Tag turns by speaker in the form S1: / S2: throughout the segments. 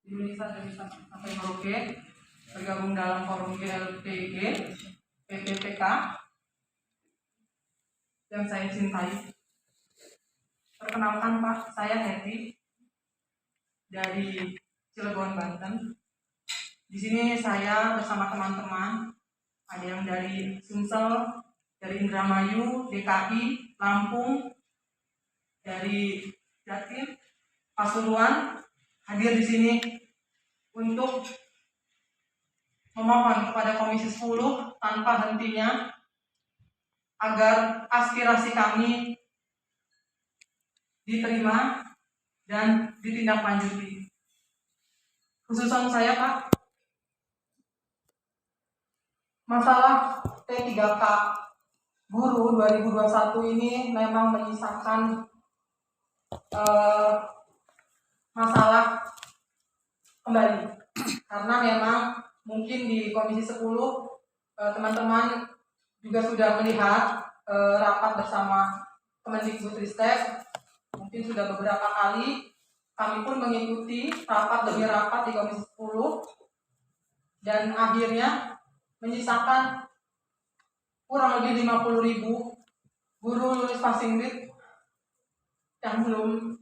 S1: Indonesia dari Sabang sampai Merauke, bergabung dalam forum GLPG, PPPK yang saya cintai. Perkenalkan Pak, saya Hetty dari Cilegon, Banten. Di sini saya bersama teman-teman, ada yang dari Sumsel, dari Indramayu, DKI, Lampung, dari Jatim, Pasuruan, hadir di sini untuk memohon kepada Komisi 10 tanpa hentinya agar aspirasi kami diterima dan ditindaklanjuti. Khususan saya Pak, masalah P3K Guru 2021 ini memang menyisakan masalah kembali, karena memang mungkin di Komisi 10 teman-teman juga sudah melihat rapat bersama Kemendikbudristek, mungkin sudah beberapa kali kami pun mengikuti rapat demi rapat di Komisi 10 dan akhirnya menyisakan kurang lebih 50.000 guru lulus passing grade yang belum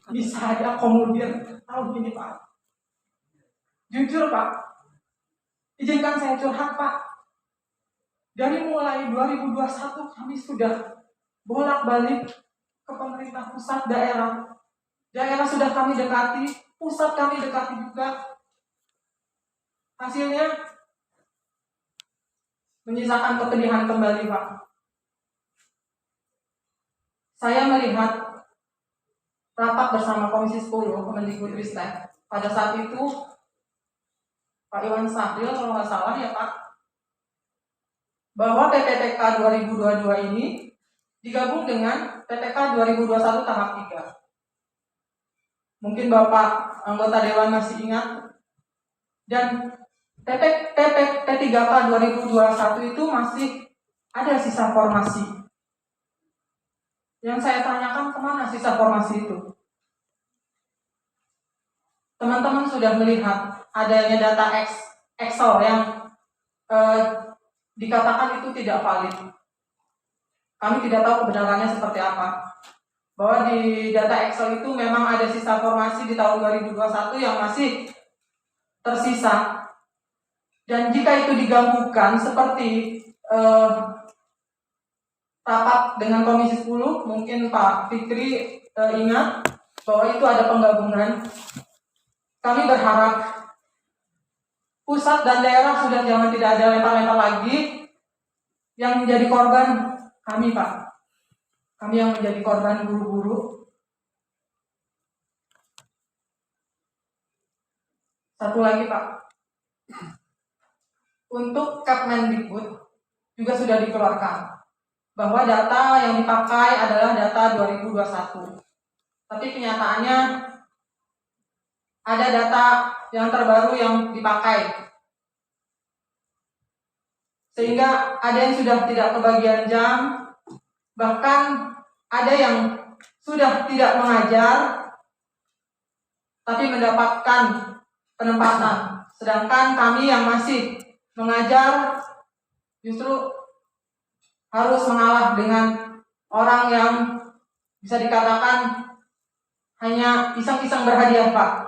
S1: bisa diakomodir tahun ini Pak. Jujur Pak, izinkan saya curhat Pak. Dari mulai 2021 kami sudah bolak-balik ke pemerintah pusat, daerah. Daerah sudah kami dekati, pusat kami dekati juga. Hasilnya menyisakan kepedihan kembali Pak. Saya melihat rapat bersama Komisi 10 Kemendikbudristek. Pada saat itu Pak Iwan Sahril kalau nggak salah ya Pak, bahwa PPPK 2022 ini digabung dengan PPK 2021 tahap 3. Mungkin Bapak anggota Dewan masih ingat. Dan P3K 2021 itu masih ada sisa formasi. Yang saya tanyakan, kemana sisa formasi itu? Teman-teman sudah melihat adanya data Excel yang dikatakan itu tidak valid. Kami tidak tahu kebenarannya seperti apa. Bahwa di data Excel itu memang ada sisa formasi di tahun 2021 yang masih tersisa. Dan jika itu digabungkan seperti rapat dengan Komisi 10, mungkin Pak Fikri ingat bahwa itu ada penggabungan. Kami berharap pusat dan daerah sudah jangan tidak ada lempar-lempar lagi. Yang menjadi korban kami Pak. Kami yang menjadi korban guru-guru. Satu lagi Pak, untuk Kemendikbud juga sudah dikeluarkan bahwa data yang dipakai adalah data 2021. Tapi kenyataannya ada data yang terbaru yang dipakai. Sehingga ada yang sudah tidak kebagian jam, bahkan ada yang sudah tidak mengajar tapi mendapatkan penempatan. Sedangkan kami yang masih mengajar justru harus mengalah dengan orang yang bisa dikatakan hanya iseng-iseng berhadiah Pak.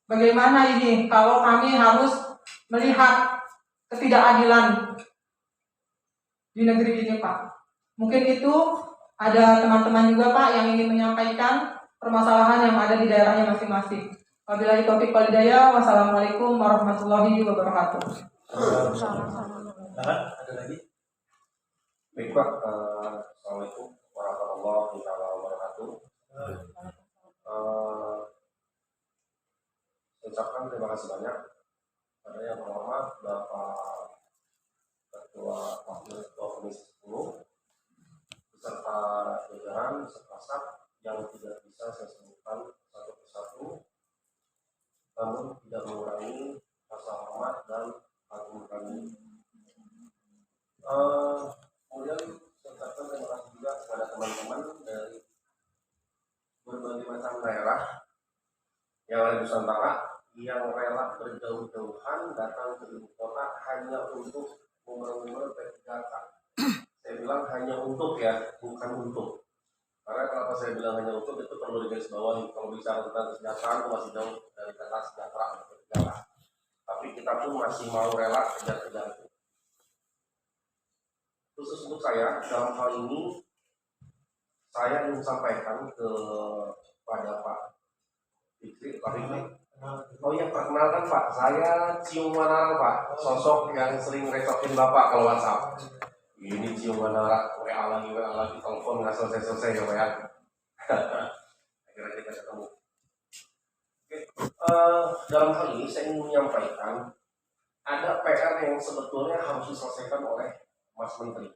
S1: Bagaimana ini kalau kami harus melihat ketidakadilan di negeri ini Pak? Mungkin itu ada teman-teman juga Pak yang ingin menyampaikan permasalahan yang ada di daerahnya masing-masing. Wabillahi taufiq wal hidayah. Wassalamualaikum warahmatullahi wabarakatuh.
S2: Ada lagi? Baik Pak, Assalamualaikum warahmatullahi wabarakatuh. Saya ucapkan terima kasih banyak pada yang terhormat Bapak Ketua Wakil Ketua Komisi 10 beserta jajaran beserta staf yang tidak bisa saya sebutkan satu persatu, namun tidak mengurangi rasa hormat dan kagum kami. Kemudian saya ucapkan terima kasih juga kepada teman-teman dari berbagai macam daerah yang ada di Nusantara yang rela berjauh-jauhan datang ke ibu kota hanya untuk membangun P3K. Saya bilang hanya untuk ya, bukan untuk. Karena kenapa saya bilang hanya untuk, itu perlu digarisbawahi. Kalau bicara tentang kesejahteraan itu masih jauh dari kata sejahtera atau kesejahteraan. Tapi kita pun masih mau rela kejar-kejar itu. Khusus untuk saya, dalam hal ini saya ingin sampaikan kepada Pak Fikri, Pak Fikri. Oh iya, perkenalkan Pak, saya Cium Manara Pak, sosok yang sering recokin Bapak kalau WhatsApp. Ini Cium Manara, WA lagi, telepon nggak selesai-selesai ya Pak ya. Akhirnya kita ketemu. Oke, dalam hal ini saya ingin menyampaikan ada PR yang sebetulnya harus diselesaikan oleh Mas Menteri.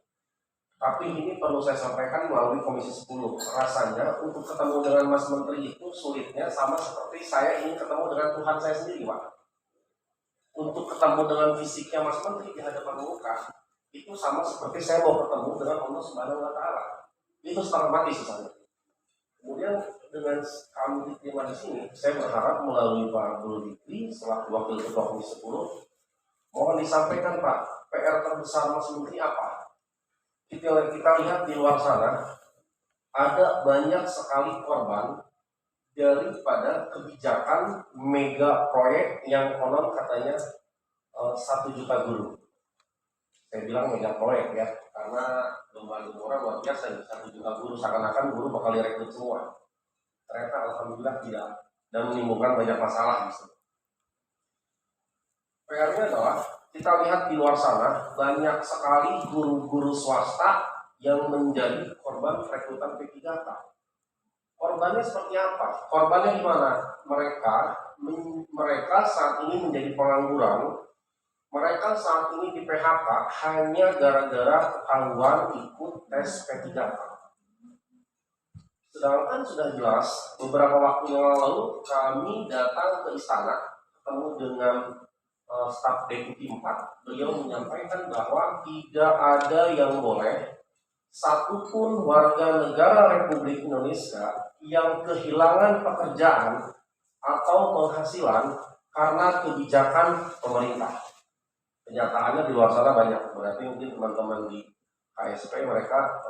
S2: Tapi ini perlu saya sampaikan melalui Komisi 10. Rasanya untuk ketemu dengan Mas Menteri itu sulitnya sama seperti saya ingin ketemu dengan Tuhan saya sendiri, Pak. Untuk ketemu dengan fisiknya Mas Menteri di hadapan muka, itu sama seperti saya mau ketemu dengan Allah Subhanahu wa Ta'ala. Itu setengah mati susahnya. Kemudian dengan kami diterima di sini, saya berharap melalui Pak Abdul Fikri selaku Wakil Ketua Komisi 10, mohon disampaikan Pak, PR terbesar Mas Menteri apa? Kita lihat di luar sana, ada banyak sekali korban daripada kebijakan mega proyek yang konon katanya 1 juta guru. Saya bilang mega proyek ya, karena gempa-gempa luar biasa, 1 juta guru, seakan-akan guru bakal direkrut semua. Ternyata alhamdulillah tidak, dan menimbulkan banyak masalah di sini. PR-nya adalah kita lihat di luar sana banyak sekali guru-guru swasta yang menjadi korban rekrutan P3K. Korbannya seperti apa? Korbannya gimana? Mereka saat ini menjadi pengangguran. Mereka saat ini di PHK hanya gara-gara ketahuan ikut tes P3K. Sedangkan sudah jelas beberapa waktu yang lalu kami datang ke istana ketemu dengan staf Deputi 4, beliau menyampaikan bahwa tidak ada yang boleh satupun warga negara Republik Indonesia yang kehilangan pekerjaan atau penghasilan karena kebijakan pemerintah. Kenyataannya di luar sana banyak, berarti mungkin teman-teman di KSP mereka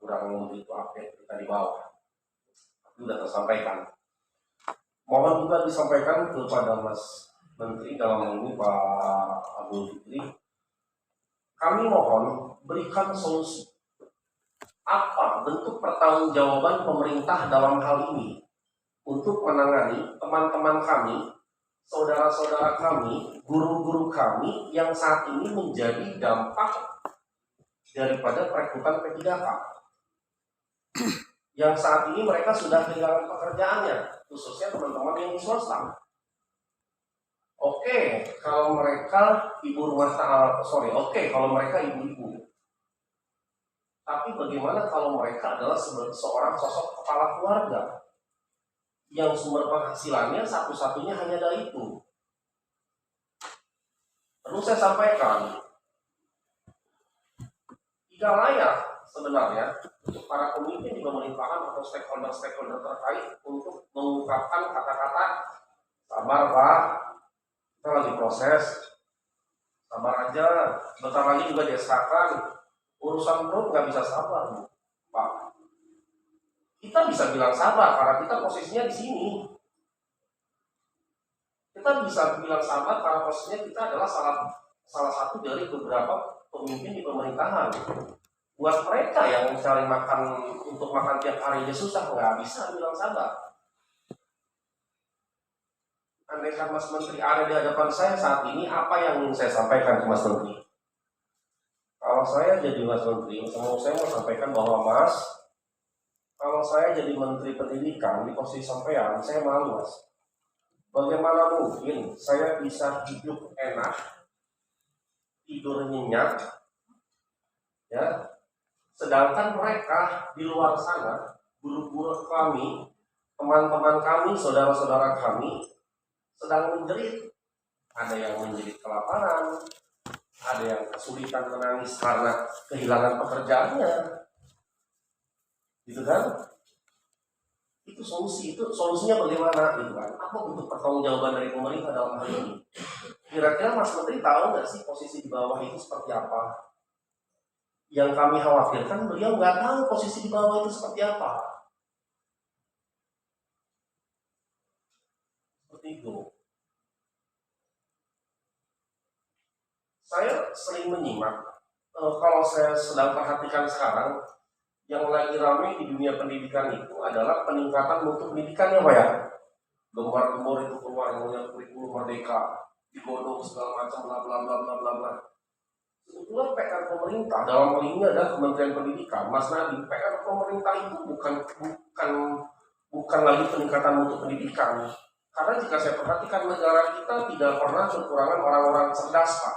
S2: kurang begitu update kita di bawah. Itu sudah tersampaikan. Mohon juga disampaikan kepada Mas Menteri dalam hal ini Pak Abdul Fikri, kami mohon berikan solusi. Apa bentuk pertanggungjawaban pemerintah dalam hal ini untuk menangani teman-teman kami, saudara-saudara kami, guru-guru kami yang saat ini menjadi dampak daripada perekrutan P3K. Yang saat ini mereka sudah kehilangan pekerjaannya, khususnya teman-teman yang di swasta. Oke, kalau mereka kalau mereka ibu-ibu. Tapi bagaimana kalau mereka adalah seorang sosok kepala keluarga yang sumber penghasilannya satu-satunya hanya dari itu? Perlu saya sampaikan, tidak layak sebenarnya untuk para pemimpin di pemerintahan atau stakeholder terkait untuk mengungkapkan kata-kata sabar Pak, kita lagi proses, sabar aja, bentar lagi juga diserahkan. Urusan perut nggak bisa sabar, Pak. Kita bisa bilang sabar karena kita posisinya di sini. Kita bisa bilang sabar karena posisinya kita adalah salah satu dari beberapa pemimpin di pemerintahan. Buat mereka yang mencari makan untuk makan tiap hari aja susah, nggak bisa bilang sabar. Andaikan Mas Menteri ada di hadapan saya saat ini, apa yang ingin saya sampaikan ke Mas Menteri? Kalau saya jadi Mas Menteri, saya mau sampaikan bahwa Mas, kalau saya jadi Menteri Pendidikan di posisi sampean, saya malu Mas. Bagaimana mungkin saya bisa hidup enak, tidur nyenyak, ya, sedangkan mereka di luar sana, guru-guru kami, teman-teman kami, saudara-saudara kami, sedang menjerit. Ada yang menjerit kelaparan, ada yang kesulitan menangis karena kehilangan pekerjaannya, gitu kan? Itu solusinya bagaimana gitu kan? Apa bentuk pertanggungjawaban dari pemerintah dalam hal ini? Kira-kira Mas Menteri tahu nggak sih posisi di bawah itu seperti apa? Yang kami khawatirkan beliau nggak tahu posisi di bawah itu seperti apa. Seperti itu. Saya sering menyimak, kalau saya sedang perhatikan sekarang, yang lagi ramai di dunia pendidikan itu adalah peningkatan mutu pendidikan ya Pak ya. Gembar-gembor itu keluar yang kurikulum merdeka, digodok segala macam bla bla bla bla bla bla. Sebetulnya PR pemerintah dalam hal ini adalah Kementerian Pendidikan, Mas Nadiem, PR pemerintah itu bukan lagi peningkatan mutu pendidikan. Karena jika saya perhatikan negara kita tidak pernah kekurangan orang-orang cerdas Pak.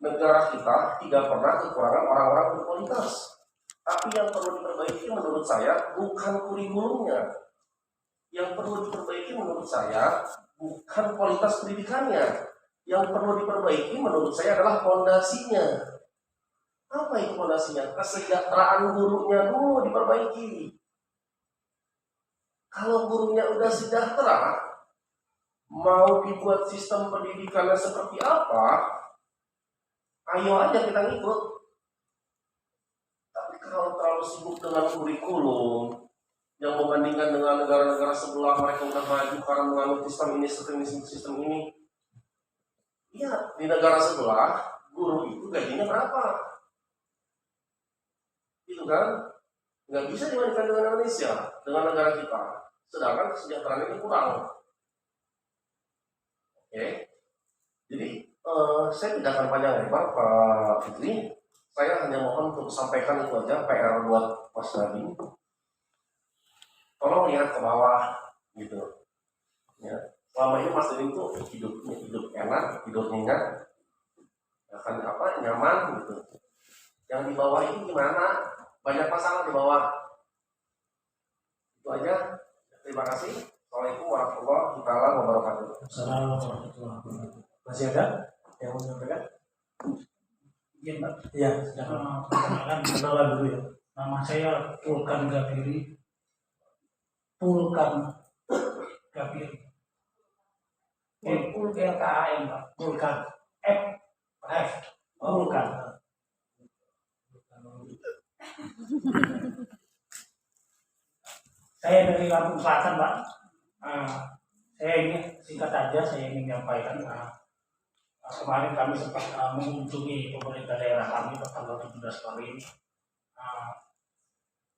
S2: Negara kita tidak pernah kekurangan orang-orang berkualitas. Tapi yang perlu diperbaiki menurut saya bukan kurikulumnya. Yang perlu diperbaiki menurut saya bukan kualitas pendidikannya. Yang perlu diperbaiki menurut saya adalah fondasinya. Apa itu fondasinya? Kesejahteraan gurunya dulu diperbaiki. Kalau gurunya udah sejahtera, mau dibuat sistem pendidikannya seperti apa, ayo aja kita ngikut. Tapi kalau terlalu sibuk dengan kurikulum yang membandingkan dengan negara-negara sebelah, mereka udah maju karena menganut sistem ini. Iya, di negara sebelah guru itu gajinya berapa? Itu kan nggak bisa dibandingkan dengan Indonesia, dengan negara kita. Sedangkan kesejahteraan ini kurang. Oke, jadi saya tidak akan panjang lebar Pak Fitri. Saya hanya mohon untuk sampaikan itu aja PR buat Mas Nadiem. Tolong lihat ke bawah gitu. Ya. Selama ini Mas Nadiem tuh hidup enak, hidup nyenyak, akan nyaman gitu. Yang di bawah itu gimana? Banyak masalah di bawah. Itu aja. Terima kasih. Assalamualaikum warahmatullahi wabarakatuh.
S3: Assalamualaikum warahmatullahi wabarakatuh. Masih ada yang mau menyampaikan?
S4: Iya Mbak.
S3: Iya.
S4: Perkenalkan,
S3: Kenalan dulu ya.
S4: nama saya Pulkan Gapiri. Pulkan Gapiri. PULKAN Mbak.
S3: Pulkan.
S4: F. Pulkan. Saya dari Lampung Selatan Mbak. Saya ini singkat saja saya ingin menyampaikan. Kemarin kami sempat mengunjungi pemerintah daerah kami tanggal 17 kemarin.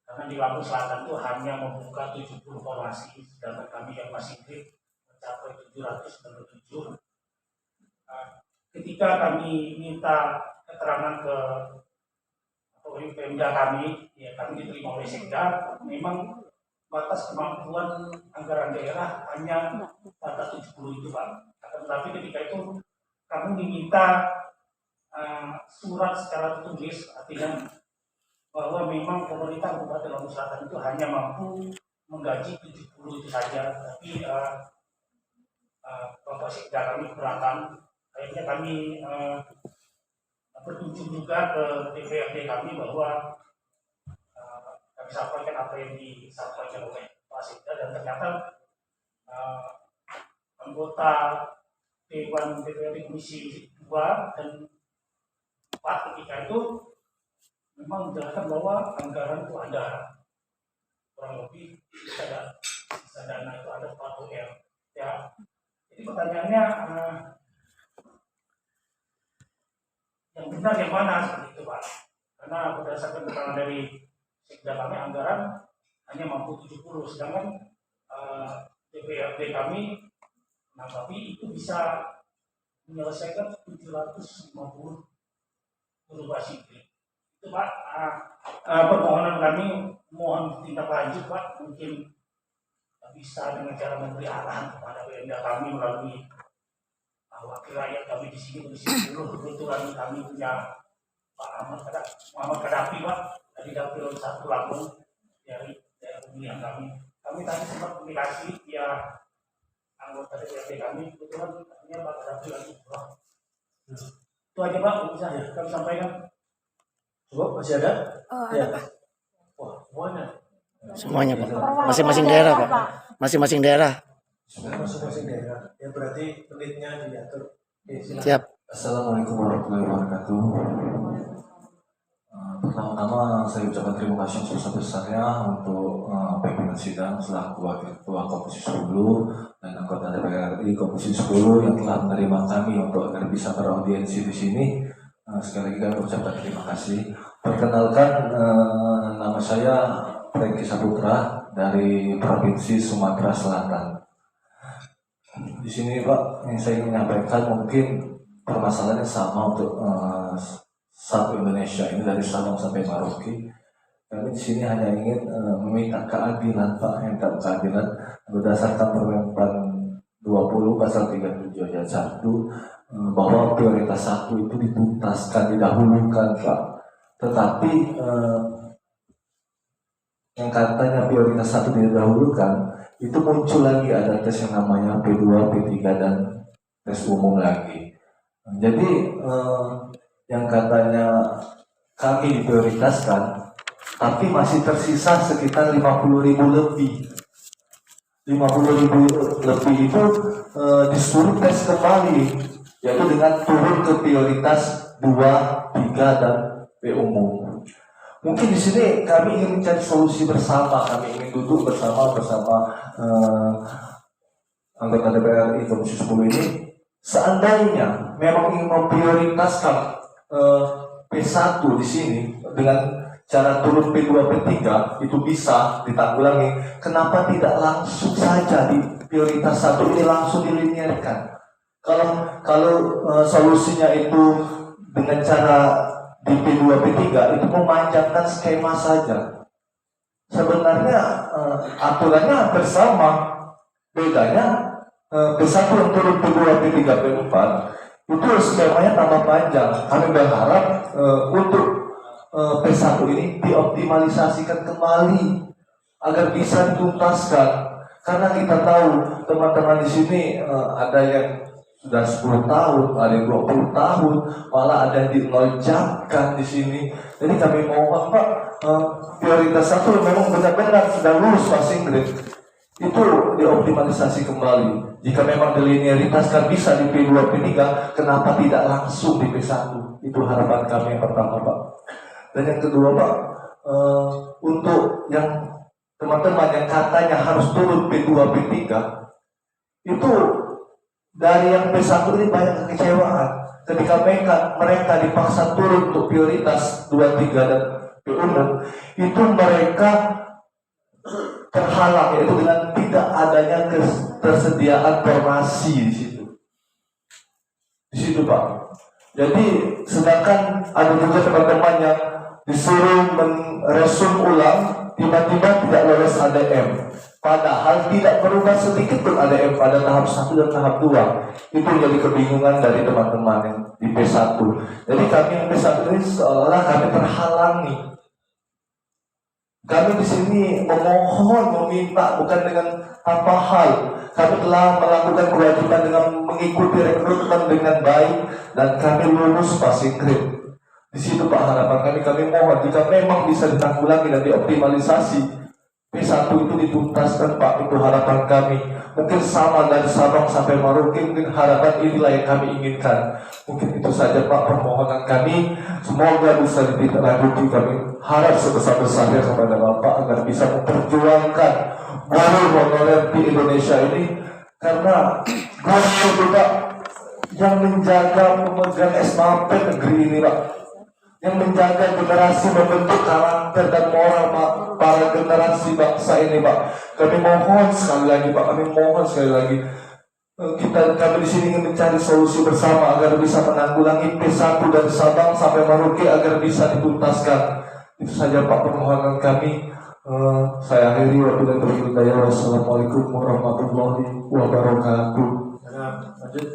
S4: Karena di Lampung Selatan itu hanya membuka 70 formasi, sedangkan kami yang masih mencapai 797. Ketika kami minta keterangan ke Pemda kami, ya kami diterima oleh Sekda, memang batas kemampuan anggaran daerah hanya batas 70 itu Pak. Tetapi ketika itu kami diminta surat secara tertulis, artinya bahwa memang pemerintah Kabupaten Lampung Selatan itu hanya mampu menggaji 70 itu saja. Tapi Bapak Sekda kami keberatan. Akhirnya kami berkunjung juga ke DPRD kami bahwa kami sampaikan apa yang disampaikan oleh Pak Sekda, dan ternyata anggota Dewan DPRD Komisi 2 dan 4 ketika itu memang menjelaskan bahwa anggaran itu ada kurang lebih sisa dana itu ada 4 M. Ya, jadi pertanyaannya yang benar yang mana seperti itu Pak? Karena berdasarkan keterangan dari Sekda kami anggaran hanya mampu 70, sedangkan DPRD kami menanggapi itu bisa menyelesaikan 750 berubah sipil. Itu Pak, permohonan kami mohon tindak lanjut Pak, mungkin bisa dengan cara memberi arahan kepada Pemda kami melalui wakil rakyat kami di sini dulu. Kebetulan kami punya Pak Muhammad Kadapi Pak dari Dapil 1 Lampung dari daerah pemilihan kami. Kami tadi sempat komunikasi via anggota DPRD kami, kebetulan katanya Pak Kadapi lagi pulang. Itu aja Pak, bisa kami sampaikan.
S3: Coba masih ada?
S5: Oh,
S3: Ya.
S5: ada Pak.
S3: Wah, semuanya.
S5: Semuanya Pak. Masing-masing daerah Pak. Masing-masing daerah.
S3: Masing-masing daerah. Ya berarti penitnya diatur. Oke, silakan.
S5: Siap.
S6: Assalamualaikum warahmatullahi wabarakatuh. Pertama-tama saya ucapkan terima kasih sebesar-besarnya untuk pimpinan sidang selaku Wakil Ketua Komisi 10 dan anggota DPR RI Komisi 10 yang telah menerima kami untuk agar bisa beraudiensi di sini. Sekali lagi kami ucapkan terima kasih. Perkenalkan, nama saya Franky Saputra dari Provinsi Sumatera Selatan. Di sini Pak, yang saya ingin menyampaikan mungkin permasalahannya sama untuk satu Indonesia ini dari Sabang sampai Merauke. Kami di sini hanya ingin meminta keadilan Pak, minta keadilan berdasarkan Permen 20 pasal 37 ayat 1 bahwa prioritas 1 itu dituntaskan, didahulukan Pak. Tetapi yang katanya prioritas 1 didahulukan itu muncul lagi ada tes yang namanya P2, P3 dan tes umum lagi. Jadi yang katanya kami diprioritaskan, tapi masih tersisa sekitar 50.000 lebih. 50.000 lebih itu disuruh tes kembali, yaitu dengan turun ke prioritas 2, 3 dan P umum. Mungkin di sini kami ingin mencari solusi bersama, kami ingin duduk bersama anggota DPR RI Komisi 10 ini. Seandainya memang ingin memprioritaskan P1 di sini dengan cara turun P2, P3 itu bisa ditanggulangi. Kenapa tidak langsung saja di prioritas 1 ini langsung dilinearkan? Kalau solusinya itu dengan cara di P2, P3 itu memanjangkan skema saja. Sebenarnya aturannya hampir sama, bedanya P1 yang turun P2, P3, P4 itu skemanya tambah panjang. Kami berharap untuk P1 ini dioptimalisasikan kembali agar bisa dituntaskan. Karena kita tahu teman-teman di sini ada yang sudah 10 tahun, ada yang 20 tahun, malah ada yang dilonjakkan di sini. Jadi kami mohon Pak, prioritas 1 memang benar-benar sudah lulus passing grade, itu dioptimalisasi kembali. Jika memang dilinearitaskan bisa di P2, P3, kenapa tidak langsung di P1? Itu harapan kami yang pertama Pak. Dan yang kedua Pak, untuk yang teman-teman yang katanya harus turun P2, P3, itu dari yang P1 ini banyak kekecewaan. Ketika mereka dipaksa turun untuk prioritas 2, 3 dan P umum, itu mereka terhalang, yaitu dengan tidak adanya ketersediaan formasi di situ. Di situ Pak. Jadi sedangkan ada juga teman-teman yang disuruh meresum ulang, tiba-tiba tidak lolos ADM. Padahal tidak berubah sedikit pun ADM pada tahap 1 dan tahap 2. Itu jadi kebingungan dari teman-teman yang di P1. Jadi kami yang P1 ini seolah kami terhalangi. Kami di sini memohon, meminta bukan dengan tanpa hal. Kami telah melakukan kewajiban dengan mengikuti rekrutmen dengan baik dan kami lulus passing grade. Di situ Pak harapan kami mohon jika memang bisa ditanggulangi dan dioptimalisasi P1 itu dituntaskan Pak, itu harapan kami. Mungkin sama dari Sabang sampai Merauke, mungkin harapan inilah yang kami inginkan. Mungkin itu saja Pak permohonan kami. Semoga bisa ditindaklanjuti. Kami harap sebesar-besarnya kepada Bapak agar bisa memperjuangkan guru honorer di Indonesia ini. Karena guru itu Pak yang menjaga pemegang SMAP negeri ini Pak, yang menjaga generasi, membentuk karakter dan moral Pak, para generasi bangsa ini Pak. Kami mohon sekali lagi Pak, kami mohon sekali lagi, kami di sini ingin mencari solusi bersama agar bisa menanggulangi P1 dari Sabang sampai Merauke agar bisa dituntaskan. Itu saja Pak permohonan kami. Saya akhiri wabillahi taufiq. Wassalamualaikum warahmatullahi wabarakatuh.
S3: Lanjut.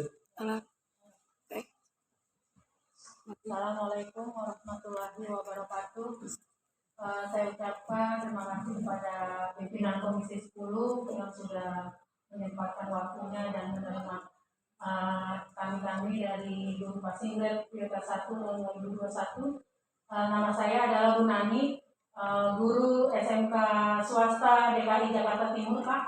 S7: Assalamualaikum warahmatullahi wabarakatuh. Saya ucapkan terima kasih kepada pimpinan Komisi 10 yang sudah menyempatkan waktunya dan menerima kami dari Guru Passing Grade Prioritas 1 2021. Nama saya adalah Bunani. guru SMK swasta DKI Jakarta Timur, Pak,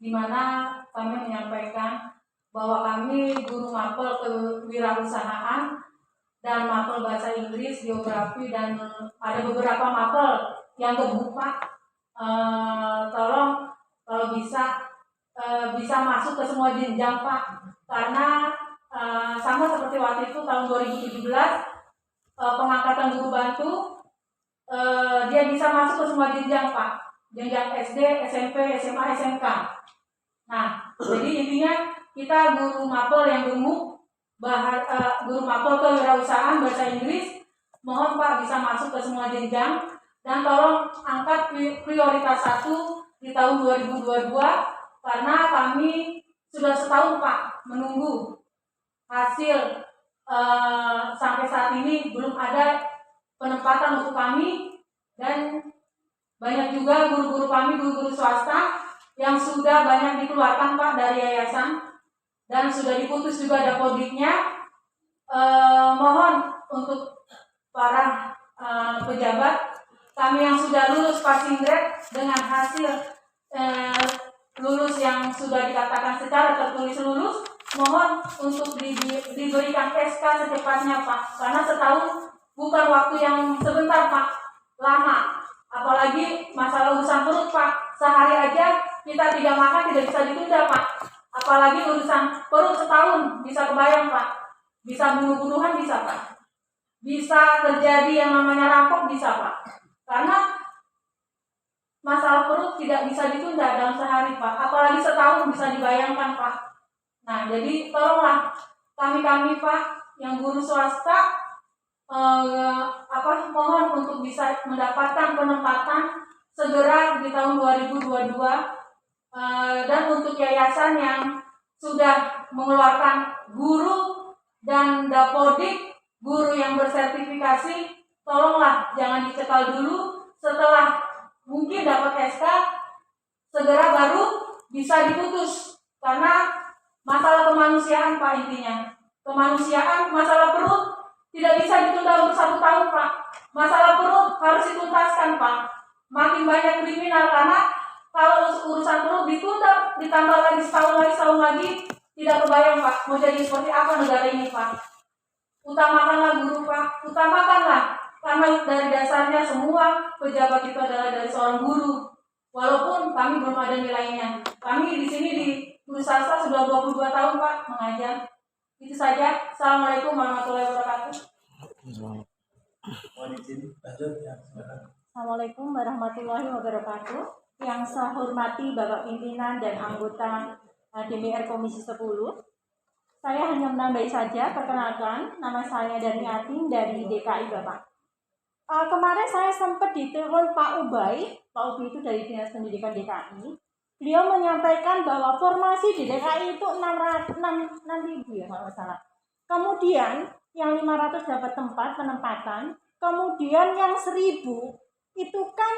S7: di mana kami menyampaikan bahwa kami guru mapel kewirausahaan dan mapel bahasa Inggris, geografi, dan ada beberapa mapel yang gemuk, Pak. Tolong kalau bisa masuk ke semua jenjang, Pak, karena sama seperti waktu itu tahun 2017 pengangkatan guru bantu, dia bisa masuk ke semua jenjang, Pak, jenjang SD, SMP, SMA, SMK. Nah, jadi intinya kita guru mapel yang gemuk, guru mapel kewirausahaan bahasa Inggris, mohon Pak bisa masuk ke semua jenjang, dan tolong angkat prioritas 1 di tahun 2022 karena kami sudah setahun, Pak, menunggu hasil. Sampai saat ini belum ada penempatan untuk kami, dan banyak juga guru-guru kami, guru-guru swasta yang sudah banyak dikeluarkan, Pak, dari yayasan dan sudah diputus juga dapodiknya. Mohon untuk para pejabat kami yang sudah lulus passing grade dengan hasil lulus yang sudah dikatakan secara tertulis lulus, mohon untuk diberikan SK secepatnya, Pak, karena setahun bukan waktu yang sebentar, Pak, lama. Apalagi masalah urusan perut, Pak, sehari aja kita tidak makan tidak bisa ditunda, Pak. Apalagi urusan perut setahun, bisa kebayang, Pak. Bisa bunuh-bunuhan bisa, Pak. Bisa terjadi yang namanya rampok bisa, Pak. Karena masalah perut tidak bisa ditunda dalam sehari, Pak. Apalagi setahun bisa dibayangkan, Pak. Nah, jadi tolonglah kami, Pak, yang guru swasta, mohon untuk bisa mendapatkan penempatan segera di tahun 2022, dan untuk yayasan yang sudah mengeluarkan guru dan dapodik, guru yang bersertifikasi, tolonglah jangan dicekal dulu, setelah mungkin dapat SK segera baru bisa diputus, karena masalah kemanusiaan, Pak, intinya kemanusiaan. Masalah perut tidak bisa ditunda untuk 1 tahun, Pak. Masalah perut harus dituntaskan, Pak. Makin banyak kriminal, karena kalau urusan perut ditunda, ditambah lagi setahun lagi, tidak kebayang, Pak, mau jadi seperti apa negara ini, Pak. Utamakanlah guru, Pak, utamakanlah, karena dari dasarnya semua pejabat itu adalah dari seorang guru. Walaupun kami belum ada nilainya, kami di sini di Guru Sastra sudah 22 tahun, Pak, mengajar. Itu saja. Assalamualaikum warahmatullahi wabarakatuh.
S8: Assalamualaikum warahmatullahi wabarakatuh. Yang saya hormati Bapak Pimpinan dan anggota DPR Komisi 10. Saya hanya menambahi saja, perkenalkan, nama saya Dani Atin dari DKI, Bapak. Kemarin saya sempat ditelepon Pak Ubay itu dari Dinas Pendidikan DKI. Beliau menyampaikan bahwa formasi di DKI itu 6.000 ya kalau salah. Kemudian yang 500 dapat tempat penempatan, kemudian yang 1.000 itu kan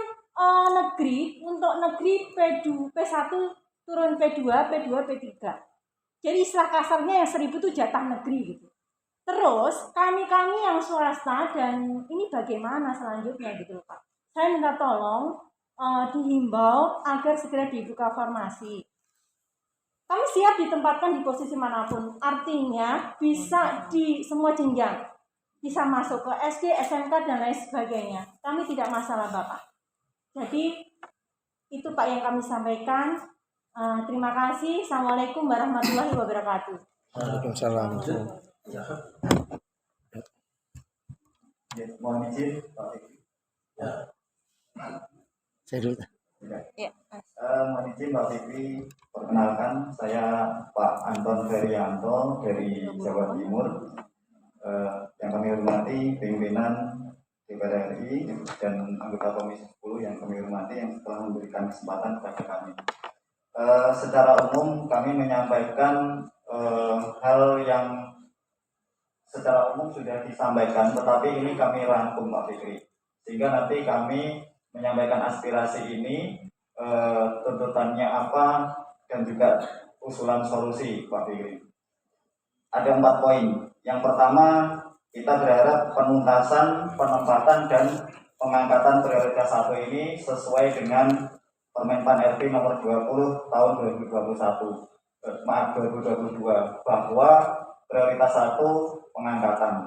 S8: negeri, untuk negeri P1 turun P2, P2, P3. Jadi istilah kasarnya yang 1.000 itu jatah negeri gitu. Terus kami yang swasta, dan ini bagaimana selanjutnya gitu Pak. Saya minta tolong dihimbau agar segera dibuka formasi. Kami siap ditempatkan di posisi manapun, artinya bisa di semua jenjang, bisa masuk ke SD, SMK, dan lain sebagainya. Kami tidak masalah, Bapak. Jadi itu Pak yang kami sampaikan. Terima kasih. Assalamualaikum warahmatullahi wabarakatuh.
S5: Waalaikumsalam.
S9: Mohon izin, Pak Fikri.
S5: Saya dulu.
S8: Ya.
S9: Mohon izin, Pak Fikri. Perkenalkan, saya Pak Anton Ferianto dari Jawa Timur. Yang kami hormati pimpinan DPR RI dan anggota Komisi 10 yang kami hormati, yang telah memberikan kesempatan kepada kami. Secara umum kami menyampaikan hal yang secara umum sudah disampaikan, tetapi ini kami rangkum, Pak Fikri, sehingga nanti kami menyampaikan aspirasi ini, tuntutannya apa, dan juga usulan solusi, Pak Fikri. Ada 4 poin. Yang pertama, kita berharap penuntasan, penempatan, dan pengangkatan prioritas 1 ini sesuai dengan Permenpan RP nomor 20 tahun 2022 bahwa prioritas 1 pengangkatan.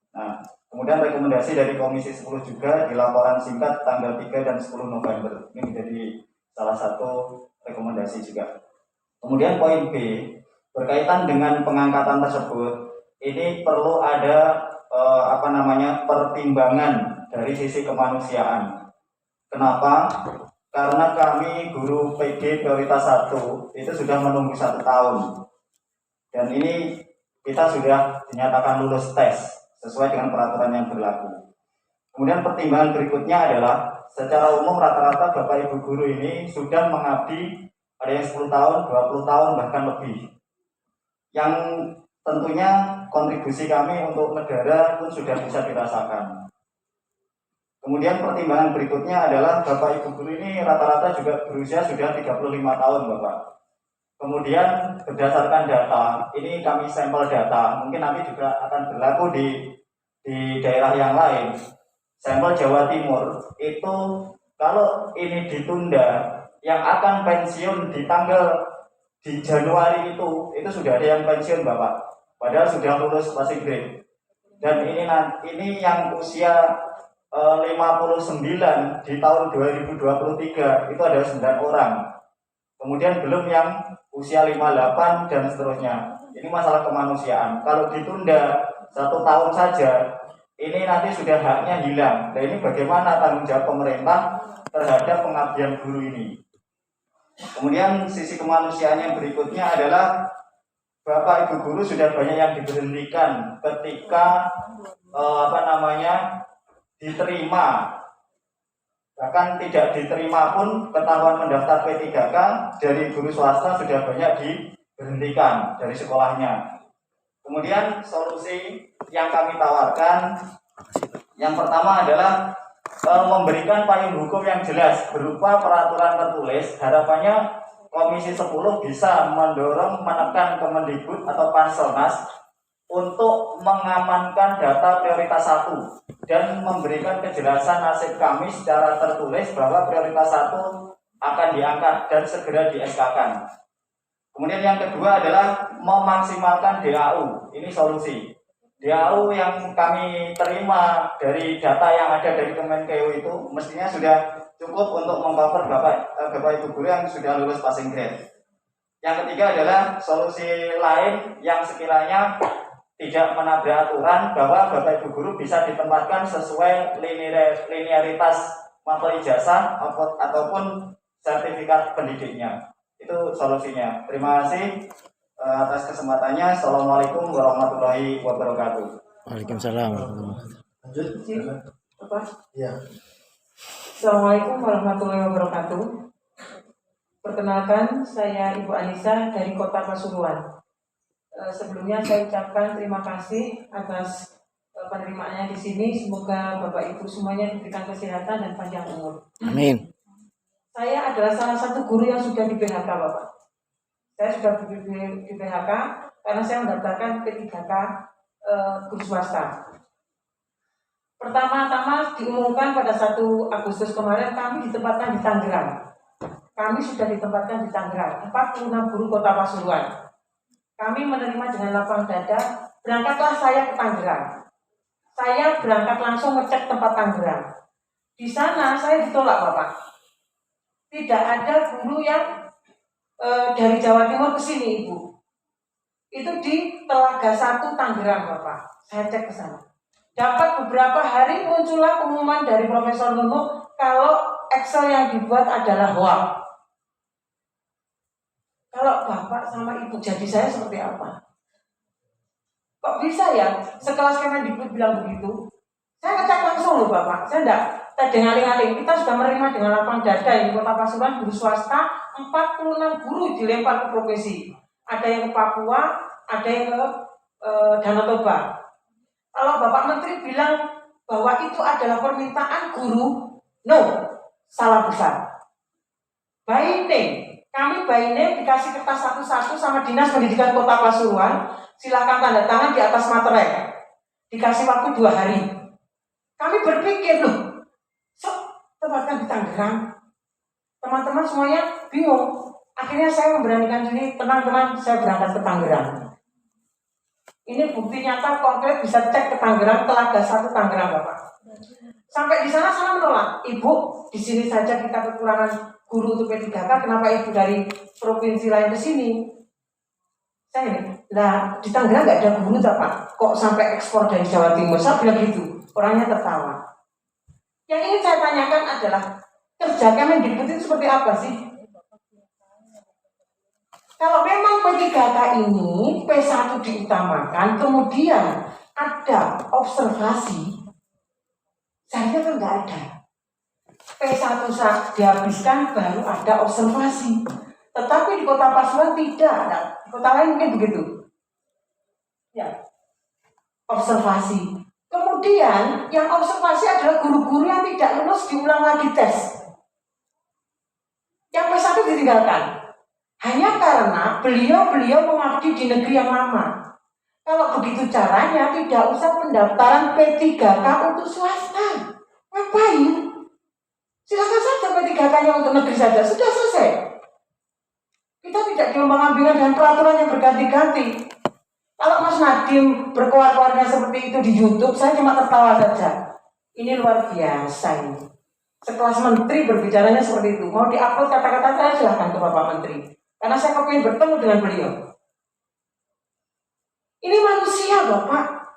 S9: Nah, kemudian rekomendasi dari Komisi 10 juga di laporan singkat tanggal 3 dan 10 November. Ini menjadi salah satu rekomendasi juga. Kemudian poin B, berkaitan dengan pengangkatan tersebut, ini perlu ada pertimbangan dari sisi kemanusiaan. Kenapa? Karena kami guru PD prioritas 1 itu sudah menunggu 1 tahun. Dan ini kita sudah dinyatakan lulus tes sesuai dengan peraturan yang berlaku. Kemudian pertimbangan berikutnya adalah secara umum rata-rata Bapak Ibu guru ini sudah mengabdi ada yang 10 tahun, 20 tahun bahkan lebih. Yang tentunya kontribusi kami untuk negara pun sudah bisa dirasakan. Kemudian pertimbangan berikutnya adalah Bapak Ibu guru ini rata-rata juga berusia sudah 35 tahun Bapak. Kemudian berdasarkan data, ini kami sampel data, mungkin nanti juga akan berlaku di daerah yang lain. Sampel Jawa Timur itu kalau ini ditunda, yang akan pensiun di Januari itu sudah ada yang pensiun Bapak. Padahal sudah lulus passing grade. Dan ini yang usia 59 di tahun 2023 itu ada 9 orang. Kemudian belum yang usia 58 dan seterusnya. Ini masalah kemanusiaan. Kalau ditunda 1 tahun saja, ini nanti sudah haknya hilang. Nah ini bagaimana tanggung jawab pemerintah terhadap pengabdian guru ini. Kemudian sisi kemanusiaan yang berikutnya adalah Bapak Ibu guru sudah banyak yang diberhentikan ketika diterima, bahkan tidak diterima pun ketahuan mendaftar P3K dari guru swasta sudah banyak diberhentikan dari sekolahnya. Kemudian solusi yang kami tawarkan yang pertama adalah memberikan payung hukum yang jelas berupa peraturan tertulis. Harapannya Komisi 10 bisa mendorong menekan Kemendikbud atau Panselnas untuk mengamankan data prioritas 1 dan memberikan kejelasan nasib kami secara tertulis bahwa prioritas 1 akan diangkat dan segera di-SK-kan. Kemudian yang kedua adalah memaksimalkan DAU. Ini solusi. DAU yang kami terima dari data yang ada dari Kemenkeu itu mestinya sudah cukup untuk meng-cover Bapak Ibu guru yang sudah lulus passing grade. Yang ketiga adalah solusi lain yang sekiranya tidak menabrak aturan bahwa Bapak Ibu guru bisa ditempatkan sesuai linearitas mata ijazah ataupun sertifikat pendidiknya. Itu solusinya. Terima kasih atas kesempatannya. Assalamualaikum warahmatullahi wabarakatuh.
S5: Waalaikumsalam.
S3: Lanjut.
S1: Apa?
S3: Ya.
S1: Assalamualaikum warahmatullahi wabarakatuh. Perkenalkan, saya Ibu Anissa dari Kota Pasuruan. Sebelumnya saya ucapkan terima kasih atas penerimaannya di sini. Semoga Bapak Ibu semuanya diberikan kesehatan dan panjang umur.
S5: Amin.
S1: Saya adalah salah satu guru yang sudah di PHK, Bapak. Saya sudah di PHK karena saya mendaftarkan P3K guru swasta. Pertama-tama diumumkan pada 1 Agustus kemarin kami ditempatkan di Tangerang. Kami sudah ditempatkan di Tangerang, 46 guru Kota Pasuruan. Kami menerima dengan lapang dada, berangkatlah saya ke Tangerang. Saya berangkat langsung ngecek tempat Tangerang. Di sana saya ditolak, Bapak. Tidak ada guru yang dari Jawa Timur ke sini, Ibu. Itu di Telaga 1 Tangerang, Bapak. Saya cek ke sana. Dapat beberapa hari muncullah pengumuman dari Profesor Nunu kalau Excel yang dibuat adalah hoax. Kalau Bapak sama Ibu jadi saya seperti apa? Kok bisa ya sekelas Kemendikbud bilang begitu? Saya ngecek langsung loh Bapak. Saya enggak dengar-dengar. Kita sudah menerima dengan lapang dada di Kota Pasuruan guru swasta 46 guru dilempar ke provinsi. Ada yang ke Papua, ada yang ke Danau Toba. Kalau Bapak Menteri bilang bahwa itu adalah permintaan guru, no, salah besar. Binding. Kami binding dikasih kertas satu-satu sama Dinas Pendidikan Kota Pasuruan. Silakan tanda tangan di atas materai. Dikasih waktu 2 hari. Kami berpikir loh, tempatkan di Tangerang. Teman-teman semuanya bingung. Akhirnya saya memberanikan diri, teman-teman, saya berangkat ke Tangerang. Ini bukti nyata konkret, bisa cek ke Tangerang, Telaga 1 Tangerang, Bapak. Sampai di sana menolak. Ibu, di sini saja kita kekurangan guru untuk P3K, kenapa ibu dari provinsi lain ke sini? Saya ini, lah di Tangerang nggak ada guru, Pak. Kok sampai ekspor dari Jawa Timur? Saya bilang gitu. Orangnya tertawa. Yang ingin saya tanyakan adalah kerja Kemendikbud itu seperti apa sih? Kalau memang P3K ini P1 diutamakan, kemudian ada observasi, seharusnya kan nggak ada. P1 dihabiskan baru ada observasi. Tetapi di Kota Pasuruan tidak ada. Di kota lain mungkin begitu. Ya, observasi. Kemudian yang observasi adalah guru-guru yang tidak lulus diulang lagi tes. Yang P1 ditinggalkan. Hanya karena beliau mengabdi di negeri yang lama. Kalau begitu caranya, tidak usah pendaftaran P3K untuk swasta. Ngapain? Silakan saja P3K-nya untuk negeri saja, sudah selesai. Kita tidak diombang-ambingan dengan peraturan yang berganti-ganti. Kalau Mas Nadiem berkoar-koarnya seperti itu di YouTube, saya cuma tertawa saja. Ini luar biasa ini. Sekelas menteri berbicaranya seperti itu. Mau diupload kata-kata saya, silahkan ke Bapak Menteri. Karena saya kepingin bertemu dengan beliau. Ini manusia, Bapak.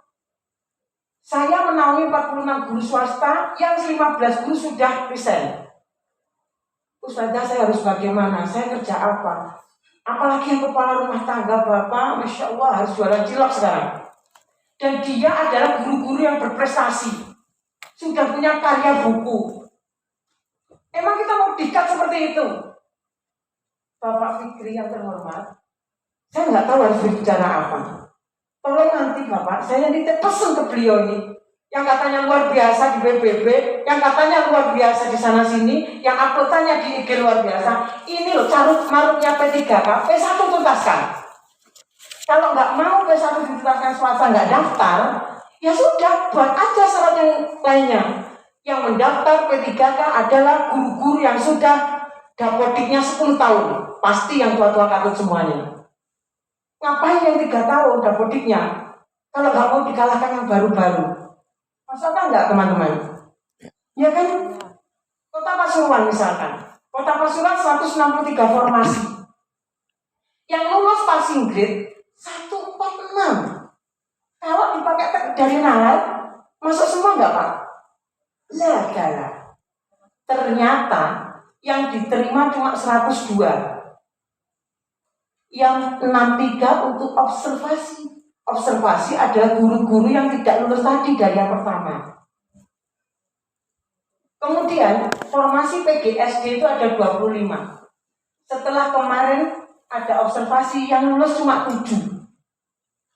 S1: Saya menaungi 46 guru swasta, yang 15 guru sudah resign. Ustazah, saya harus bagaimana? Saya kerja apa? Apalagi yang kepala rumah tangga, Bapak, Masya Allah, harus jualan cilok sekarang. Dan dia adalah guru-guru yang berprestasi. Sudah punya karya buku. Emang kita mau dikat seperti itu? Bapak Fikri yang terhormat, saya nggak tahu harus berbicara apa. Tolong nanti Bapak, saya nanti pesan ke beliau ini, yang katanya luar biasa di PBB, yang katanya luar biasa di sana sini, yang uploadannya di IG luar biasa. Ini loh carut marutnya P3K, P1 tuntaskan. Kalau nggak mau P1 dituntaskan swasta nggak daftar, ya sudah buat aja syarat yang lainnya. Yang mendaftar P3K adalah guru-guru yang sudah dapodiknya 10 tahun. Pasti yang tua-tua katut semuanya. Ngapain yang 3 tahun dapodiknya? Kalau nggak mau dikalahkan yang baru-baru. Masalah nggak teman-teman? Ya kan? Kota Pasuruan misalkan. Kota Pasuruan 163 formasi. Yang lulus passing grade 146. Kalau dipakai dari nalar, masuk semua nggak Pak? Lah. Ternyata yang diterima cuma 102. Yang 63 untuk observasi. Observasi adalah guru-guru yang tidak lulus tadi dari yang pertama. Kemudian formasi PGSD itu ada 25. Setelah kemarin ada observasi yang lulus cuma 7.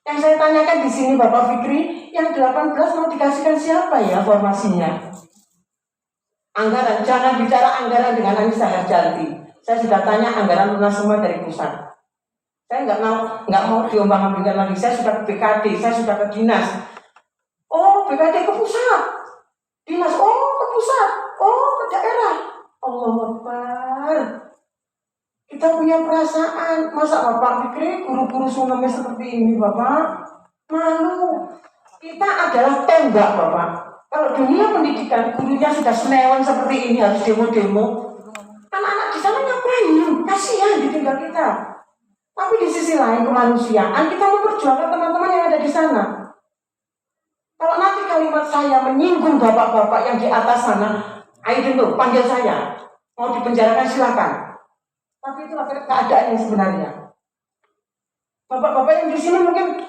S1: Yang saya tanyakan di sini Bapak Fikri, yang 18 mau dikasihkan siapa ya formasinya? Anggaran, jangan bicara anggaran dengan Anissa Harjanti. Saya sudah tanya anggaran lunas semua dari pusat. Saya nggak mau diombang-ambingkan lagi. Saya sudah ke BKD, saya sudah ke dinas. Oh, BKD ke pusat. Dinas, oh ke pusat. Oh ke daerah. Allahu Akbar. Kita punya perasaan. Masa Bapak Fikri guru-guru sungai seperti ini Bapak? Malu. Kita adalah tembak Bapak. Kalau dunia pendidikan gurunya sudah senewan seperti ini harus demo-demo. Anak-anak di sana ngapain? Kasihan ditinggal kita. Tapi di sisi lain kemanusiaan kita memperjuangkan teman-teman yang ada di sana. Kalau nanti kalimat saya menyinggung bapak-bapak yang di atas sana, ayo dulu panggil saya. Mau dipenjarakan silakan. Tapi itulah keadaan yang sebenarnya. Bapak-bapak yang di sini mungkin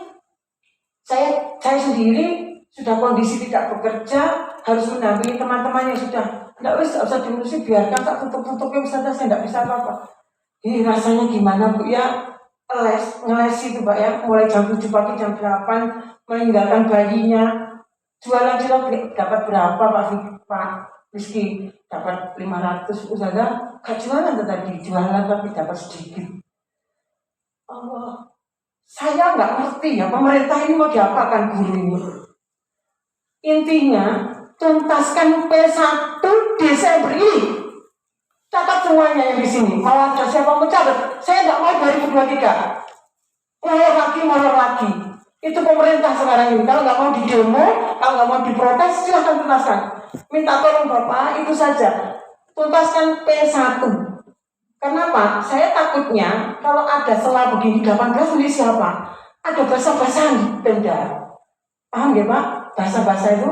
S1: saya sendiri sudah kondisi tidak bekerja, harus mendampingi teman-teman yang sudah tidak usah diurusi, biarkan tak tutup-tutupnya Ustazah, saya tidak bisa apa-apa. Ini rasanya gimana Bu ya? Ngeles itu Pak ya, mulai jam 7 pagi jam 8 meninggalkan bayinya, jualan cilok dapat berapa Pak Rizky? Dapat 500 Ustazah, gak jualan tadi, jualan tapi dapat sedikit. Allah, saya nggak ngerti ya pemerintah ini mau diapakan guru ini. Intinya tuntaskan P1 Desember ini. Catat semuanya yang di sini. Kalau ada siapa mencatat, saya nggak mau 2023. Molor lagi. Itu pemerintah sekarang ini. Kalau nggak mau di demo, kalau nggak mau diprotes, silahkan tuntaskan. Minta tolong Bapak, itu saja. Tuntaskan P1. Kenapa? Saya takutnya kalau ada selah begini 18 ini siapa? Ada bahasa-bahasa Pemda. Paham ya Pak? Bahasa-bahasa itu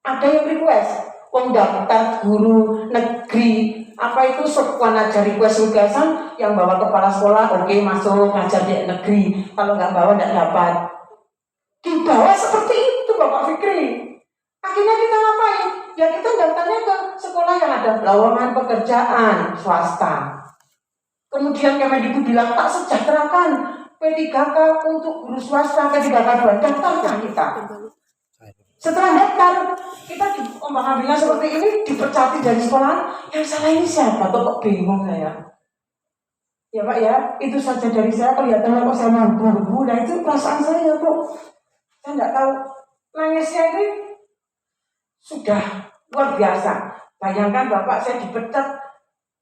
S1: ada yang request. Daftar guru negeri apa itu sekuan aja request tugasan yang bawa kepala sekolah oke, masuk ngajar di negeri, kalau nggak bawa nggak dapat. Dibawa seperti itu Bapak Fikri. Akhirnya kita ngapain? Ya kita daftarnya ke sekolah yang ada lowongan pekerjaan swasta. Kemudian Kemendikbud bilang tak sejahterakan P3K untuk guru swasta, P3K 2 daftarkan kita. Setelah daftar, kita ombang-ambingnya seperti ini, dipercati dari sekolah. Yang salah ini siapa? Kok bingung saya. Ya Pak ya, itu saja dari saya. Kelihatannya kok saya mampu. Nah itu perasaan saya Bu. Saya nggak tahu. Nangisnya ini sudah luar biasa. Bayangkan Bapak, saya dipecat.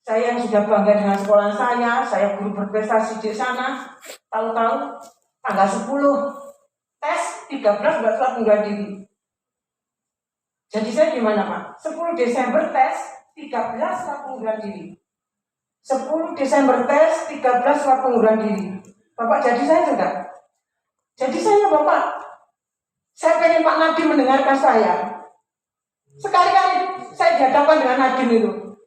S1: Saya yang sudah bangga dengan sekolah saya guru berprestasi di sana. Tahu-tahu tanggal 10 tes, 13 nggak surat pengunduran diri. Jadi saya gimana Pak? 10 Desember tes, 13 surat pengunduran diri. 10 Desember tes, 13 surat pengunduran diri. Bapak jadi saya juga. Jadi saya Bapak, saya pengen Pak Nadiem mendengarkan saya. Sekali-kali saya dihadapkan dengan Nadiem itu.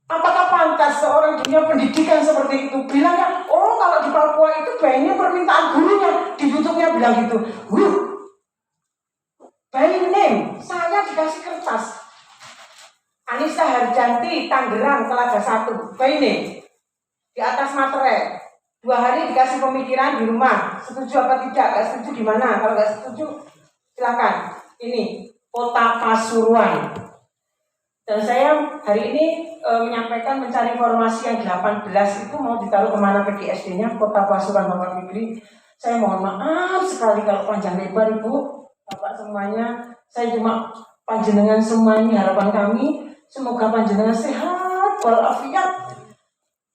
S1: Apakah pantas seorang dunia pendidikan seperti itu bilangnya, oh kalau di Papua itu banyak permintaan gurunya, di YouTube-nya bilang gitu. By name, saya dikasih kertas. Anissa Harjanti, Tangerang, Telaga 1. By name. Di atas materai. 2 hari dikasih pemikiran di rumah. Setuju apa tidak? Gak setuju gimana? Kalau gak setuju, silakan. Ini, Kota Pasuruan. Dan saya hari ini menyampaikan mencari informasi yang 18 itu mau ditaruh kemana PGSD-nya, Kota Pasuruan Bapak Fikri. Saya mohon maaf sekali kalau panjang lebar Ibu. Bapak semuanya, saya cuma panjenengan semuanya harapan kami, semoga panjenengan sehat walafiat,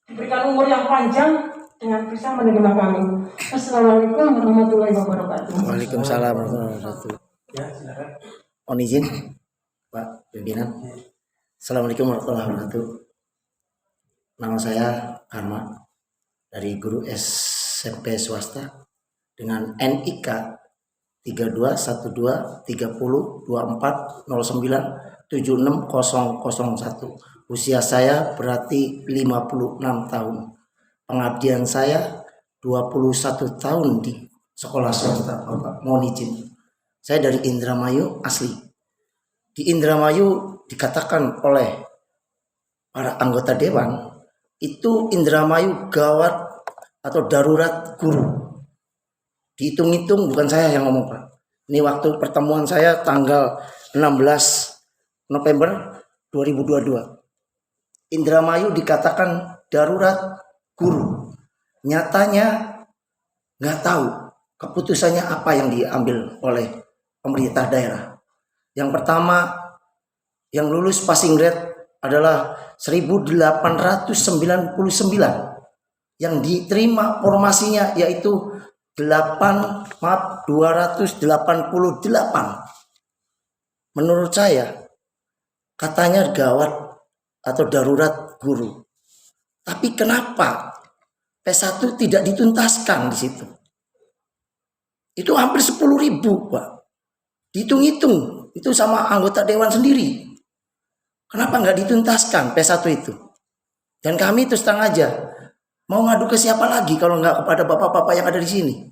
S1: diberikan umur yang panjang dengan bisa menerima kami. Assalamualaikum warahmatullahi wabarakatuh.
S5: Waalaikumsalam warahmatullahi wabarakatuh.
S3: Ya, silakan.
S5: Mohon izin, Pak Pimpinan. Assalamualaikum warahmatullahi wabarakatuh. Nama saya Karma dari guru SMP swasta dengan NIK 32/30/24/09/76001. Usia saya berarti 56 tahun. Pengabdian saya 21 tahun di sekolah swasta, Bapak. Mohon izin. Saya dari Indramayu asli. Di Indramayu dikatakan oleh para anggota dewan itu Indramayu gawat atau darurat guru. Dihitung-hitung bukan saya yang ngomong Pak. Ini waktu pertemuan saya tanggal 16 November 2022. Indramayu dikatakan darurat guru. Nyatanya nggak tahu keputusannya apa yang diambil oleh pemerintah daerah. Yang pertama yang lulus passing grade adalah 1899. Yang diterima formasinya yaitu 288. Menurut saya katanya gawat atau darurat guru. Tapi kenapa P1 tidak dituntaskan di situ? Itu hampir 10.000, Pak. Dihitung-hitung itu sama anggota dewan sendiri. Kenapa nggak dituntaskan P1 itu? Dan kami terus terang aja mau ngadu ke siapa lagi kalau nggak kepada bapak-bapak yang ada di sini.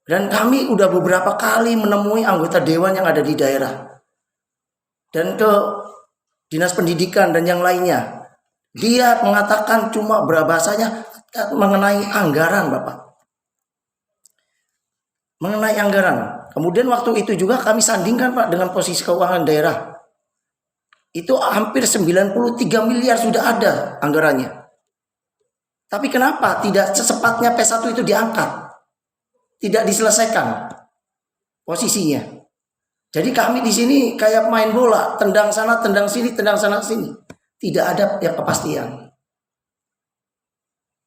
S5: Dan kami udah beberapa kali menemui anggota dewan yang ada di daerah. Dan ke dinas pendidikan dan yang lainnya. Dia mengatakan cuma bahasanya mengenai anggaran, Bapak. Mengenai anggaran. Kemudian waktu itu juga kami sandingkan, Pak, dengan posisi keuangan daerah. Itu hampir 93 miliar sudah ada anggarannya. Tapi kenapa tidak secepatnya P1 itu diangkat? Tidak diselesaikan posisinya. Jadi kami di sini kayak main bola, tendang sana, tendang sini, tendang sana sini. Tidak ada yang kepastian.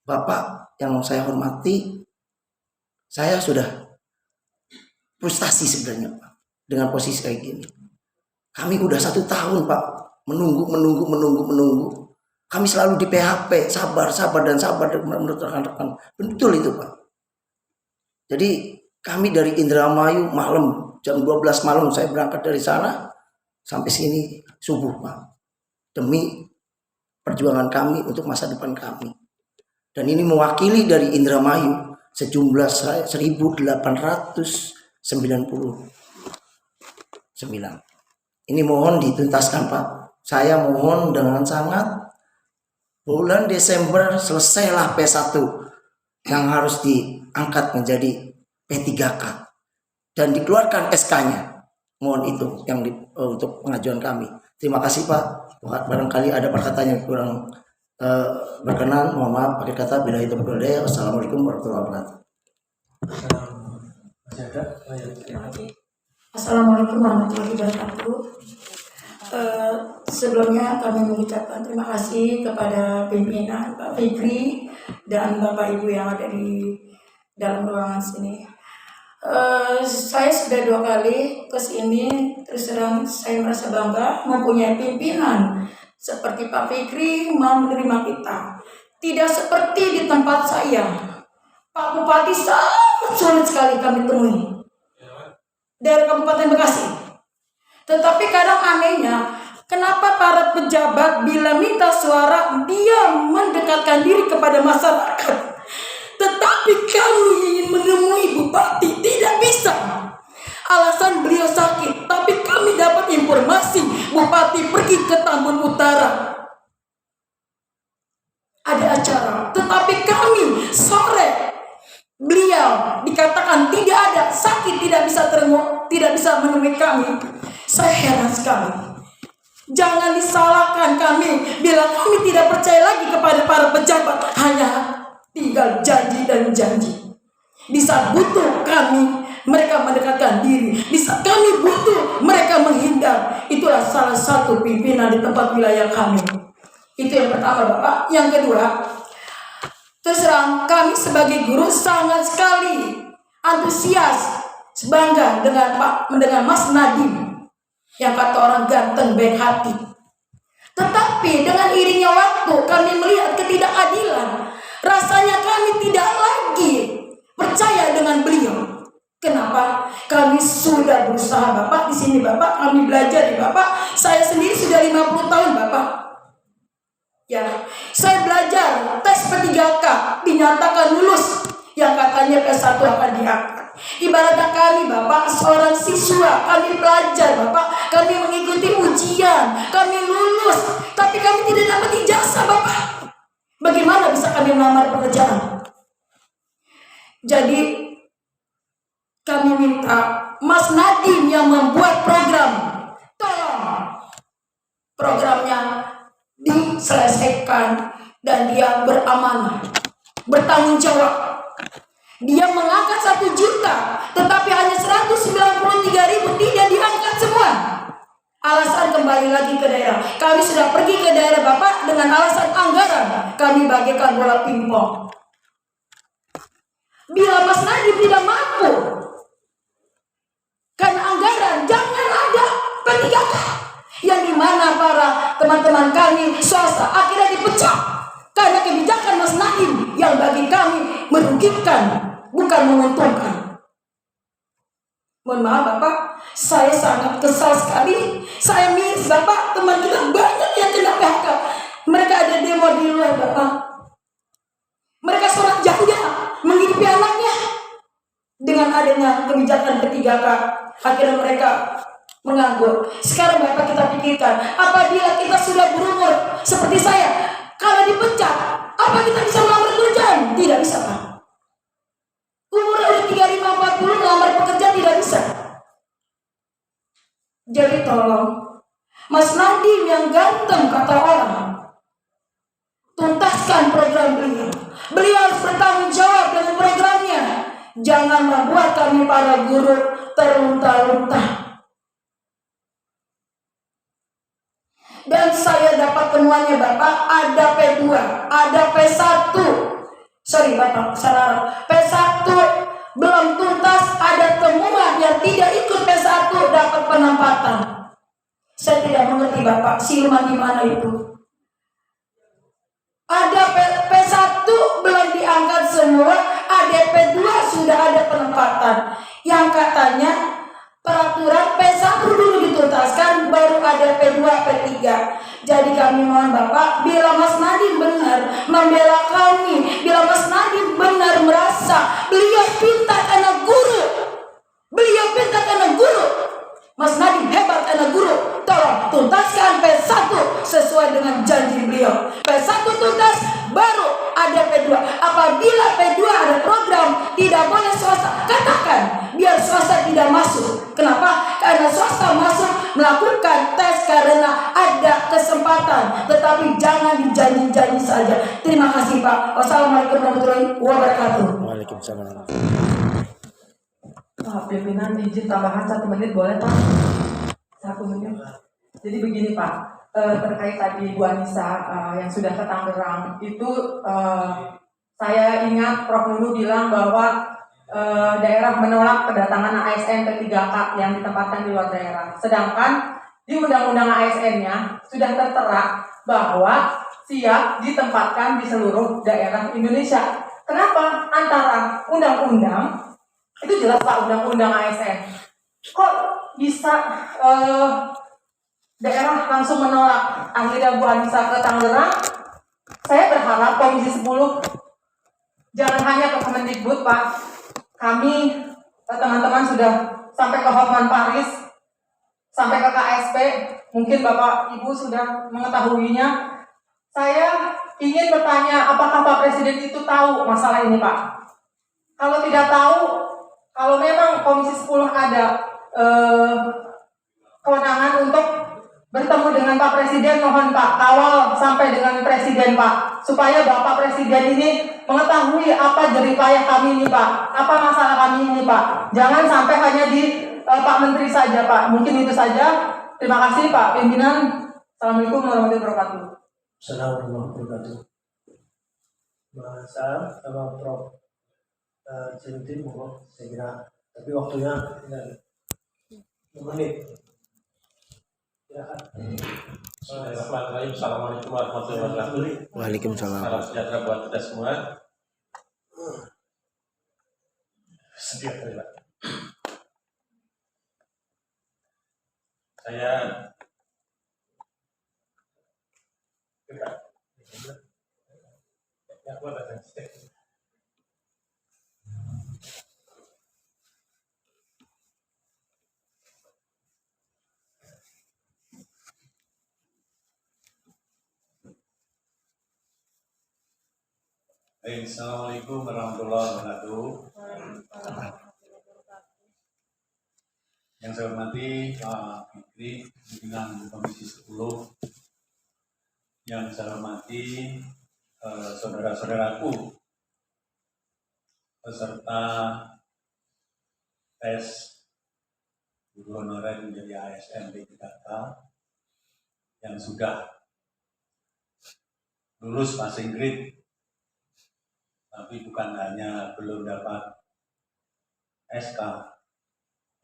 S5: Bapak yang saya hormati, saya sudah frustasi sebenarnya Pak dengan posisi kayak gini. Kami udah 1 tahun Pak menunggu. Kami selalu di PHP, sabar menurut rekan-rekan. Betul itu Pak. Jadi kami dari Indramayu malam jam 12 malam saya berangkat dari sana sampai sini subuh Pak. Demi perjuangan kami untuk masa depan kami. Dan ini mewakili dari Indramayu sejumlah 1.899. Ini mohon dituntaskan Pak. Saya mohon dengan sangat bulan Desember selesailah P1 yang harus diangkat menjadi P3K dan dikeluarkan SK-nya. Mohon itu yang untuk pengajuan kami. Terima kasih Pak. Barangkali ada perkataan yang kurang berkenan, mohon maaf. Pakai kata bila itu berdaya. Wassalamualaikum warahmatullahi wabarakatuh.
S10: Assalamualaikum warahmatullahi wabarakatuh. Sebelumnya kami mengucapkan terima kasih kepada pimpinan Pak Fikri dan Bapak Ibu yang ada di dalam ruangan sini. Saya sudah 2 kali ke sini, terus terang saya merasa bangga mempunyai pimpinan seperti Pak Fikri mau menerima kita. Tidak seperti di tempat saya. Pak Bupati sangat sulit sekali kami temui dari Kabupaten Bekasi. Tetapi kadang anehnya, kenapa para pejabat bila minta suara dia mendekatkan diri kepada masyarakat. Tetapi kami ingin menemui Bupati tidak bisa. Alasan beliau sakit, tapi kami dapat informasi Bupati pergi ke Tambun Utara. Ada acara, tetapi kami sore beliau dikatakan tidak ada, sakit, tidak bisa menemui kami. Saya heran sekali. Jangan disalahkan kami bila kami tidak percaya lagi kepada para pejabat, hanya tinggal janji dan janji. Di saat butuh kami, mereka mendekatkan diri. Di saat kami butuh, mereka menghindar. Itulah salah satu pimpinan di tempat wilayah kami. Itu yang pertama Bapak. Yang kedua, terus terang kami sebagai guru sangat sekali antusias, bangga dengan Mas Nadiem yang kata orang ganteng baik hati. Tetapi dengan iringnya waktu kami melihat ketidakadilan, rasanya kami tidak lagi percaya dengan beliau. Kenapa? Kami sudah berusaha Bapak di sini Bapak, kami belajar di Bapak. Saya sendiri sudah 50 tahun Bapak. Ya, saya belajar tes P3K dinyatakan lulus, yang katanya P1 akan diangkat. Ibaratnya kami Bapak seorang siswa, kami belajar Bapak, kami mengikuti ujian, kami lulus, tapi kami tidak dapat ijazah Bapak. Bagaimana bisa kami melamar pekerjaan? Jadi kami minta Mas Nadiem yang membuat program, tolong programnya diselesaikan dan dia beramanah, bertanggung jawab. Dia mengangkat 1 juta, tetapi hanya 193.000 tidak diangkat semua. Alasan kembali lagi ke daerah. Kami sudah pergi ke daerah Bapak dengan alasan anggaran. Kami bagikan bola pingpong. Bila Mas Nadiem tidak mampu karena anggaran, jangan ada P3K. Yang dimana para teman-teman kami swasta akhirnya dipecat karena kebijakan Mas Nadiem yang bagi kami merugikan, bukan menguntungkan. Mohon maaf Bapak, saya sangat kesal sekali. Saya miss Bapak, teman kita banyak yang kena PHK. Mereka ada demo di luar Bapak. Mereka sholat janda, menghidupi anaknya. Dengan adanya kebijakan P3K, akhirnya mereka menganggur. Sekarang Bapak kita pikirkan, apabila kita sudah berumur seperti saya, kalau dipecat, apa kita bisa melamar pekerjaan? Tidak bisa Pak. Umur udah 35-40 melamar pekerjaan tidak bisa. Jadi tolong Mas Nadiem yang ganteng kata orang, tuntaskan program beliau. Beliau harus bertanggung jawab dengan programnya. Jangan membuat kami para guru terlunta-lunta. dan saya dapat temuannya Bapak, ada P2, ada P1. Sorry Bapak, salah. P1 belum tuntas, ada temuan yang tidak ikut P1 dapat penempatan. Saya tidak mengerti Bapak, siluman di mana itu. Ada P1 belum diangkat semua, ada P2 sudah ada penempatan. Yang katanya peraturan P1 dulu dituntaskan, baru ada P2, P3. Jadi kami mohon Bapak, bila Mas Nadiem benar membela kami, bila Mas Nadiem benar merasa beliau pintar anak guru, beliau pintar anak guru, Mas Nadiem hebat anak guru, tolong tuntaskan P1 sesuai dengan janji beliau. P1 tuntas, baru ada P2. Apabila P2 ada program tidak boleh swasta, katakan biar swasta tidak masuk. Kenapa? Karena swasta masuk melakukan tes karena ada kesempatan, tetapi jangan dijanji-janji saja. Terima kasih Pak. Wassalamualaikum warahmatullahi wabarakatuh.
S5: Waalaikumsalam.
S1: Pak pimpinan, izin tambahan 1 menit boleh Pak? 1 menit. Jadi begini Pak, terkait tadi Bu Anissa yang sudah ke Tangerang itu, saya ingat Prof Nunu bilang bahwa daerah menolak kedatangan ASN P3K yang ditempatkan di luar daerah. Sedangkan di undang-undang ASN-nya sudah tertera bahwa siap ditempatkan di seluruh daerah Indonesia. Kenapa? Antara undang-undang itu jelas Pak, undang-undang ASN. Kok bisa daerah langsung menolak? Akhirnya Bu Anissa ke Tangerang. Saya berharap Komisi 10 jangan hanya ke Kemendikbud Pak. Kami teman-teman sudah sampai ke Hotman Paris, sampai ke KSP, mungkin Bapak Ibu sudah mengetahuinya. Saya ingin bertanya, apakah Pak Presiden itu tahu masalah ini Pak? Kalau tidak tahu, kalau memang Komisi 10 ada kewenangan untuk bertemu dengan Pak Presiden, mohon Pak kawal sampai dengan Presiden Pak, supaya Bapak Presiden ini mengetahui apa jeripayah kami ini Pak, apa masalah kami ini Pak. Jangan sampai hanya di Pak Menteri saja Pak. Mungkin itu saja. Terima kasih Pak Pimpinan. Assalamualaikum warahmatullahi wabarakatuh.
S3: Assalamualaikum warahmatullahi wabarakatuh. Mas sama Prof. Jendin, saya kira, tapi waktunya tinggal 2 menit.
S2: Bismillahirrahmanirrahim. Assalamualaikum warahmatullahi wabarakatuh.
S5: Waalaikumsalam.
S2: Salam sejahtera buat kita semua. Sejahtera. Saya Assalamualaikum warahmatullahi wabarakatuh. Yang saya hormati Pak Fikri, pimpinan Komisi 10. Yang saya hormati saudara-saudaraku peserta tes guru honorer menjadi ASN P3K yang sudah lulus passing grade, tapi bukan hanya belum dapat SK,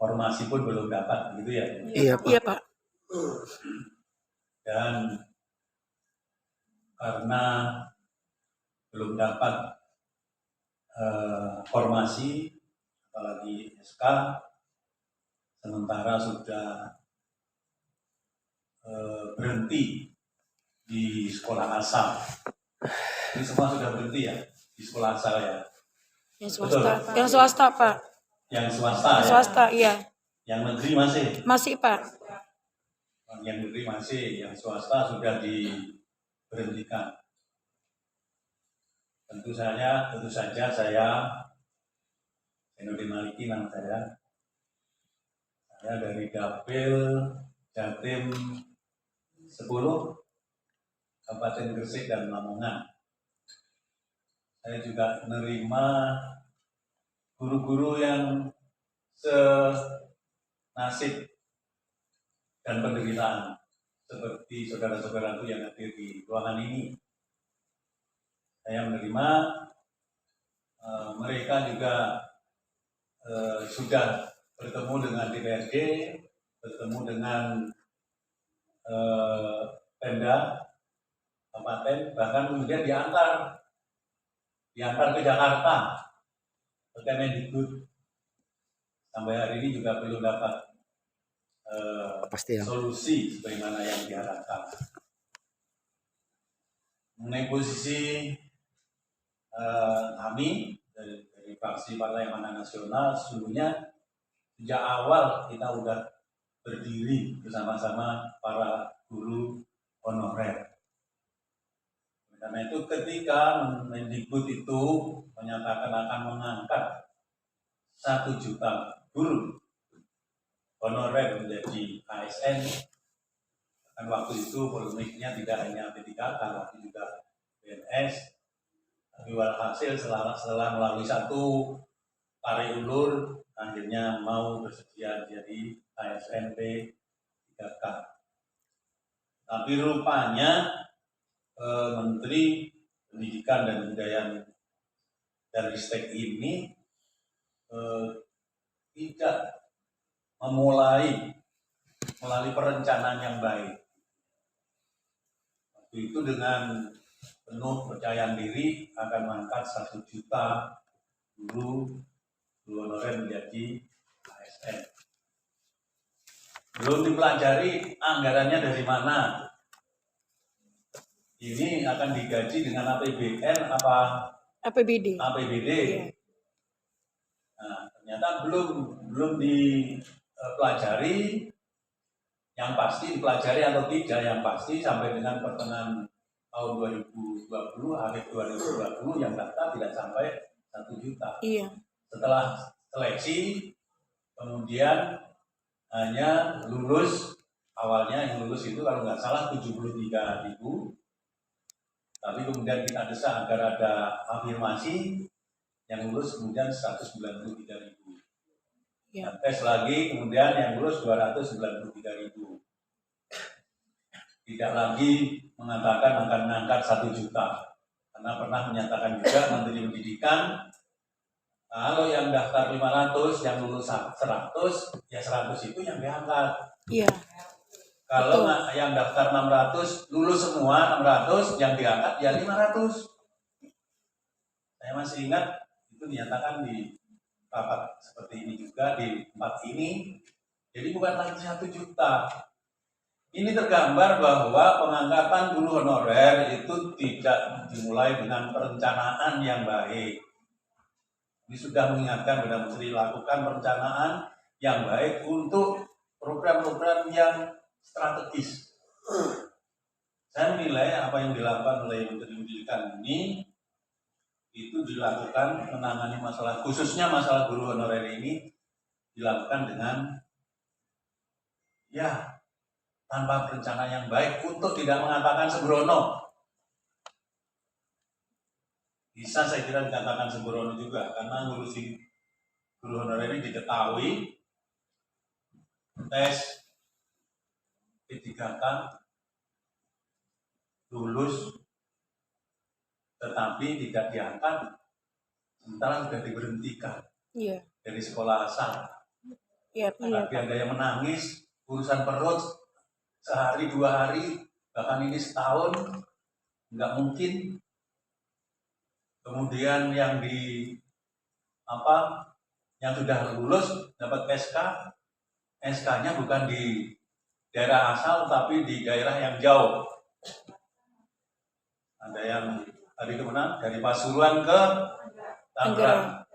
S2: formasi pun belum dapat, gitu ya?
S5: Iya Pak.
S10: Iya Pak.
S2: Dan karena belum dapat formasi, apalagi SK, sementara sudah berhenti di sekolah asal. Ini semua sudah berhenti ya? Di sekolah asal ya?
S10: Yang swasta, Pak. Yang swasta Pak.
S2: Yang swasta ya?
S10: Swasta, iya.
S2: Yang negeri masih?
S10: Masih Pak.
S2: Yang negeri masih, yang swasta sudah diberhentikan. Tentu saja saya Zainuddin Maliki nama saya. Saya dari Dapil Jatim 10 Kabupaten Gresik dan Lamongan. Saya juga menerima guru-guru yang senasib dan penderitaan
S11: seperti saudara-saudaraku yang hadir di ruangan ini. Saya menerima mereka juga sudah bertemu dengan DPRD, bertemu dengan Pemda kabupaten, bahkan kemudian diantar ke Jakarta ke Kemendikbud. Sampai hari ini juga belum dapat solusi sebagaimana yang diharapkan. Mengenai posisi kami dari fraksi Partai Amanat Nasional, sesungguhnya sejak awal kita sudah berdiri bersama-sama para guru honorer. Karena itu ketika Mendikbud itu menyatakan akan mengangkat 1 juta guru honorer menjadi ASN, kan waktu itu polemiknya tidak hanya P3K tapi juga PNS. Tapi walhasil setelah melalui satu tarik ulur, akhirnya mau bersedia jadi ASN P3K. Tapi rupanya Menteri Pendidikan dan Kebudayaan dan Ristek ini tidak memulai melalui perencanaan yang baik. Waktu itu dengan penuh percaya diri akan mengangkat 1 juta guru honorer menjadi ASN. Belum dipelajari anggarannya dari mana. Ini akan digaji dengan APBN apa
S10: APBD?
S11: APBD. Nah, ternyata belum dipelajari. Yang pasti dipelajari atau tidak, yang pasti sampai dengan pertengahan tahun 2020, akhir 2020 yang daftar tidak sampai 1 juta.
S10: Iya.
S11: Setelah seleksi, kemudian hanya lulus, awalnya yang lulus itu kalau nggak salah 73.000, tapi kemudian kita desak agar ada afirmasi, yang lulus kemudian 193.000. Ya. Tes lagi, kemudian yang lulus 293.000. Tidak lagi mengatakan akan mengangkat 1 juta. Karena pernah menyatakan juga Menteri Pendidikan, kalau yang daftar 500, yang lulus 100, ya 100 itu yang diangkat.
S10: Iya.
S11: Kalau yang daftar 600, lulus semua 600, yang diangkat ya 500. Saya masih ingat, itu dinyatakan di rapat seperti ini juga, di tempat ini. Jadi bukan lagi 1 juta. Ini tergambar bahwa pengangkatan guru honorer itu tidak dimulai dengan perencanaan yang baik. Ini sudah mengingatkan kepada Menteri, lakukan perencanaan yang baik untuk program-program yang strategis. Saya menilai apa yang dilakukan oleh Menteri Pendidikan ini itu dilakukan menangani masalah, khususnya masalah guru honorer ini dilakukan dengan tanpa perencanaan yang baik, untuk tidak mengatakan sembrono. Bisa saya kira dikatakan sembrono juga, karena ngurusi guru honorer ini diketahui tes P3K lulus tetapi tidak diangkat, sementara sudah diberhentikan dari sekolah asal. Tapi ada yang menangis, urusan perut sehari 2 hari, bahkan ini setahun, nggak mungkin. Kemudian yang yang sudah lulus dapat SK, SK-nya bukan di daerah asal, tapi di daerah yang jauh. Ada yang tadi kemana? Dari Pasuruan ke Tangerang.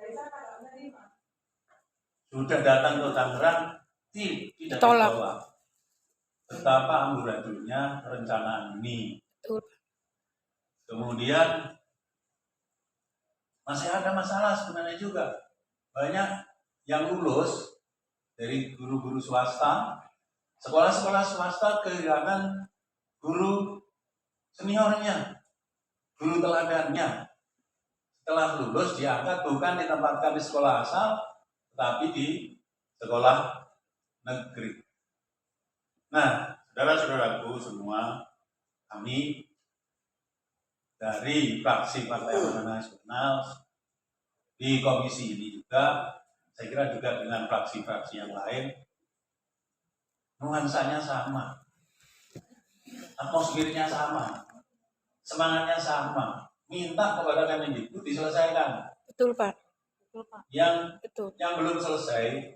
S11: Sudah datang ke Tangerang, tidak ditolak. Betapa amburadulnya perencanaan ini. Kemudian masih ada masalah sebenarnya juga. Banyak yang lulus dari guru-guru swasta, sekolah-sekolah swasta kehilangan guru seniornya, guru teladannya. Setelah lulus diangkat bukan ditempatkan di sekolah asal, tapi di sekolah negeri. Nah, saudara-saudaraku semua, kami dari fraksi Partai Amanat Nasional di komisi ini juga, saya kira juga dengan fraksi-fraksi yang lain, nuansanya sama, atmosfernya sama, semangatnya sama, minta kepada Kemendikbud diselesaikan.
S10: Betul, Pak.
S11: Yang
S10: Betul.
S11: belum selesai,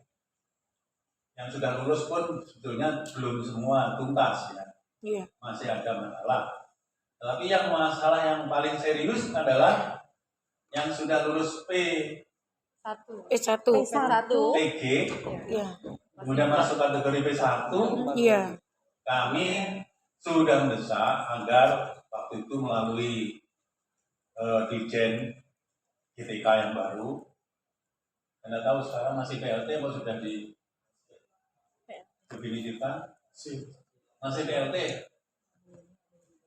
S11: yang sudah lulus pun sebetulnya belum semua tuntas ya.
S10: Iya.
S11: Masih ada masalah. Tapi yang masalah yang paling serius adalah yang sudah lulus
S10: P1.
S11: PG,
S10: Iya.
S11: kemudian masuk kategori P1.
S10: Iya.
S11: Kami sudah mendesak agar waktu itu melalui Dirjen GTK yang baru. Anda tahu sekarang masih PLT atau sudah didefinisikan? Masih PLT.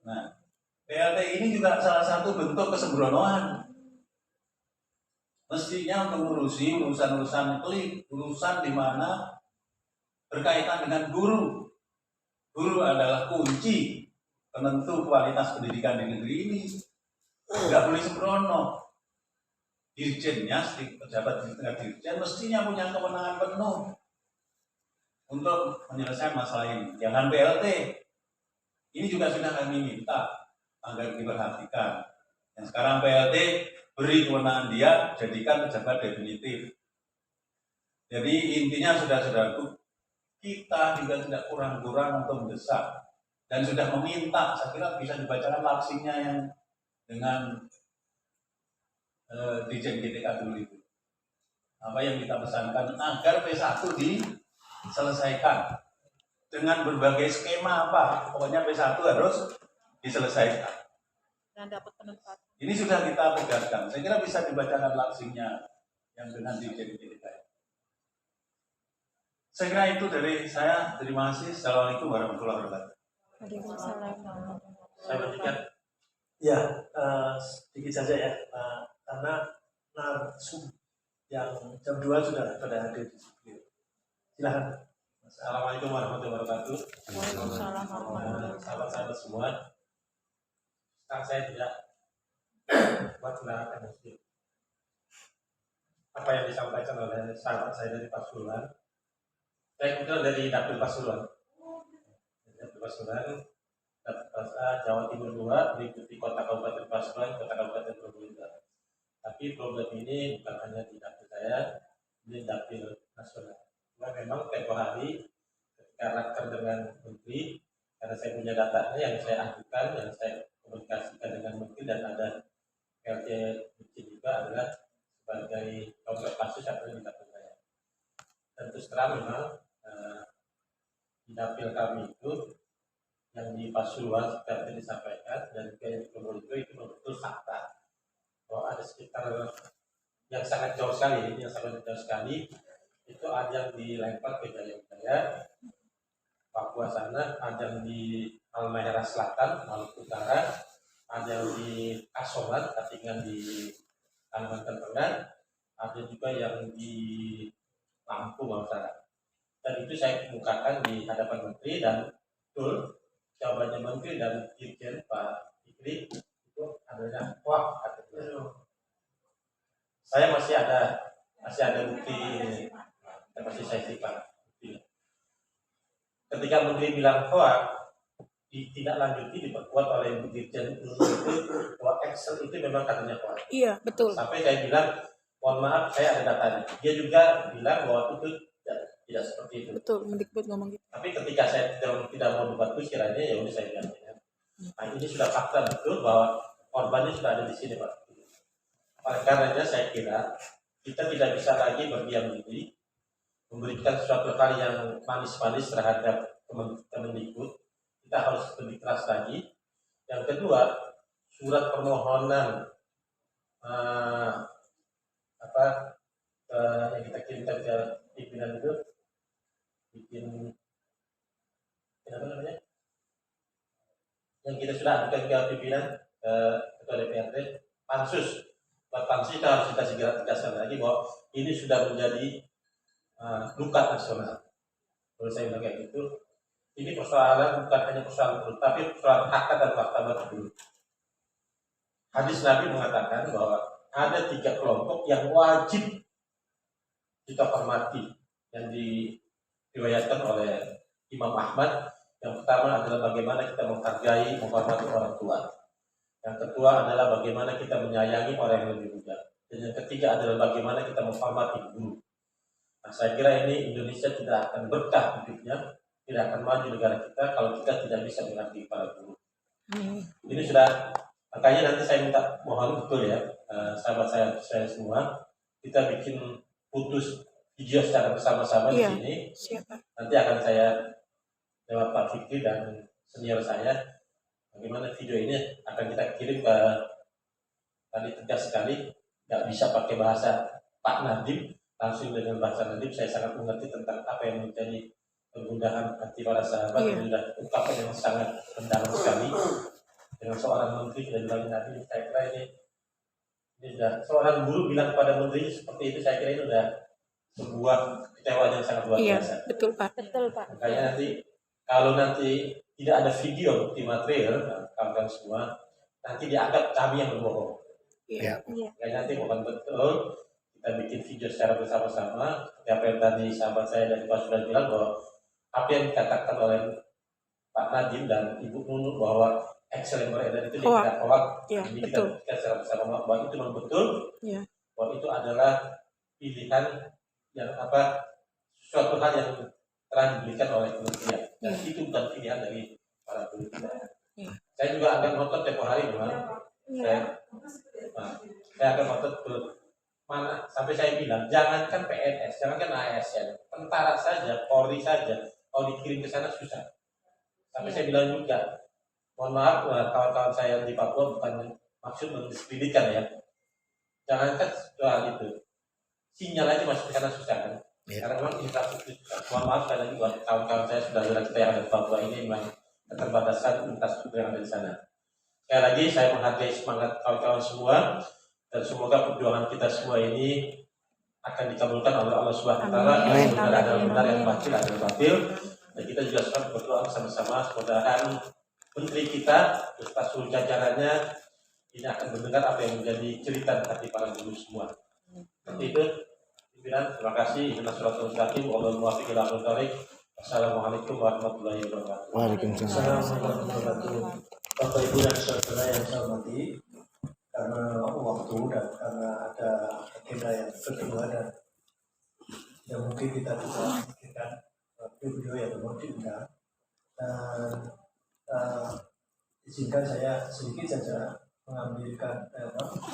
S11: Nah, PLT ini juga salah satu bentuk kesembronoan. Mestinya untuk mengurusi urusan-urusan klik, urusan di mana berkaitan dengan guru. Guru adalah kunci penentu kualitas pendidikan di negeri ini. Tidak boleh sembrono. Dirjennya, pejabat di tingkat dirjen mestinya punya kewenangan penuh untuk menyelesaikan masalah ini. Jangan BLT. Ini juga sudah kami minta agar diperhatikan. Yang sekarang BLT beri kewenangan dia, jadikan pejabat definitif. Jadi intinya saudara-saudaraku, kita juga tidak kurang-kurang untuk mendesak dan sudah meminta. Saya kira bisa dibacakan laksinya yang dengan Dirjen GTK dulu itu. Apa yang kita pesankan agar P1 diselesaikan dengan berbagai skema apa. Pokoknya P1 harus diselesaikan.
S10: Dan dapat penempatan.
S11: Ini sudah kita tegaskan. Saya kira bisa dibacakan laksinya yang dengan Dirjen GTK. Saya kira itu dari saya. Terima kasih. Assalamualaikum warahmatullahi wabarakatuh.
S3: Saya berpikir, ya sedikit saja ya, karena narsum yang jam 2 sudah pada hadir di sini. Silakan.
S2: Assalamualaikum warahmatullahi wabarakatuh. Sahabat-sahabat semua, sekarang saya tidak buat menerangkan muslim. Apa yang disampaikan oleh sahabat saya dari Pasuruan, saya kebetulan dari Dapil Pasuruan. Dapil Pasuruan, Jawa Timur 2, diikuti kota Kabupaten Pasuruan, kota Kabupaten Probolinggo. Tapi problem ini bukan hanya di dapil saya, ini dapil nasional. Cuma memang tempoh hari ketika raker dengan menteri, karena saya punya datanya yang saya ajukan, yang saya komunikasikan dengan menteri dan ada PLT juga adalah sebagai contoh kasus yang di dapil saya. Dan terus terang memang di dapil kami itu yang di Pasuruan seperti disampaikan dan juga yang di Probolinggo itu betul fakta bahwa ada sekitar yang sangat jauh sekali, itu ada yang dilempar ke Jayapura, Papua sana, ada yang di Halmahera Selatan, Maluku Utara, ada yang di Kasongan, Katingan di Kalimantan Tengah, ada juga yang di Lampung, Utara. Dan itu saya kemukakan di hadapan menteri dan betul jawabannya menteri dan Dirjen Pak Fikri itu adalah wah katanya. Saya masih ada bukti ini, masih saya simpan. Ketika menteri bilang hoax, ditindaklanjuti diperkuat oleh Dirjen itu bahwa Excel itu memang katanya hoax.
S10: Iya, betul.
S2: Sampai saya bilang, mohon maaf saya ada datanya. Dia juga bilang bahwa itu tidak seperti itu.
S10: Betul, Mendikbud ngomong gitu.
S2: Tapi ketika saya tidak mau debat pikirannya, ya udah saya bilang. Nah ini sudah fakta betul bahwa korbannya sudah ada di sini Pak. Oleh karenanya saya kira kita tidak bisa lagi berdiam diri, memberikan suatu hal yang manis-manis terhadap Kemendikbud. Kita harus lebih keras lagi. Yang kedua, surat permohonan yang kita kirimkan ke pimpinan itu apa namanya? Yang kita sudah ajukan ke pimpinan ketua DPRD, pansus. Buat pansus kita harus kita segera tegaskan lagi bahwa ini sudah menjadi luka nasional. Kalau saya bilang kayak gitu, ini persoalan bukan hanya persoalan perut, tapi persoalan harkat dan martabat dulu. Hadis Nabi mengatakan bahwa ada 3 kelompok yang wajib kita hormati, yang diriwayatkan oleh Imam Ahmad. Yang pertama adalah bagaimana kita menghargai, menghormati orang tua. Yang kedua adalah bagaimana kita menyayangi orang yang lebih muda. Dan yang ketiga adalah bagaimana kita menghormati guru. Nah, saya kira ini Indonesia tidak akan berkah hidupnya, tidak akan maju negara kita kalau kita tidak bisa menghargai para guru. Ini sudah, makanya nanti saya minta mohon betul ya, sahabat saya semua, kita bikin putus video secara bersama-sama di sini. Nanti akan saya lewat Pak Fikri dan senior saya, bagaimana video ini akan kita kirim ke, tadi tegas sekali, nggak bisa pakai bahasa Pak Nadiem, langsung dengan bahasa Nadiem. Saya sangat mengerti tentang apa yang menjadi kegundahan hati para sahabat. Ini sudah ungkapan yang sangat mendalam sekali dengan seorang menteri dari bilang Nadiem. Saya kira ini sudah seorang guru bilang kepada menteri seperti itu, saya kira ini sudah sebuah kecewaan yang sangat luar biasa.
S10: Betul Pak.
S2: Makanya nanti kalau nanti tidak ada video bukti material, kawan-kawan semua, nanti dianggap kami yang berbohong. Makanya nanti mohon betul kita bikin video secara bersama-sama. Seperti apa yang tadi sahabat saya dari Pak sudah bilang, bahwa apa yang dikatakan oleh Pak Nadiem dan Ibu Nunu bahwa Excel yang beredar itu tidak hoax. Jadi kita buktikan secara bersama bahwa itu memang betul, bahwa itu adalah pilihan yang suatu hal yang telah diberikan oleh kementerian, dan itu bukan pilihan dari para guru kita. Saya juga akan nonton tempo hari memang. Saya akan nonton mana sampai saya bilang jangankan PNS, jangankan ASN, tentara saja, Polri saja, kalau dikirim ke sana susah. Sampai saya bilang juga, mohon maaf kawan-kawan saya di Papua, bukan maksud mendiskreditkan ya. Jangankan soal itu, sinyal aja masuk ke sana susah kan. Karena memang infrastruktur, mohon maaf sekali lagi buat kawan-kawan saya saudara kita yang ada di Papua ini, memang keterbatasan infrastruktur yang ada di sana. Sekali lagi saya menghargai semangat kawan-kawan semua, dan semoga perjuangan kita semua ini akan dikabulkan oleh Allah Subhanahu wa taala. Yang benar adalah benar, yang batil adalah batil. Dan kita juga selalu berdoa bersama-sama, mudah-mudahan menteri kita beserta seluruh jajarannya ini akan mendengar apa yang menjadi cerita hati para guru semua. Seperti itu. Terima kasih. Assalamualaikum warahmatullahi wabarakatuh.
S3: Waalaikumsalam warahmatullahi wabarakatuh. Bapak Ibu dan saudara yang saya hormati, karena waktu dan karena ada agenda yang kedua dan yang mungkin kita bisa pikirkan video yang memang diundang, dan izinkan saya sedikit saja mengambilkan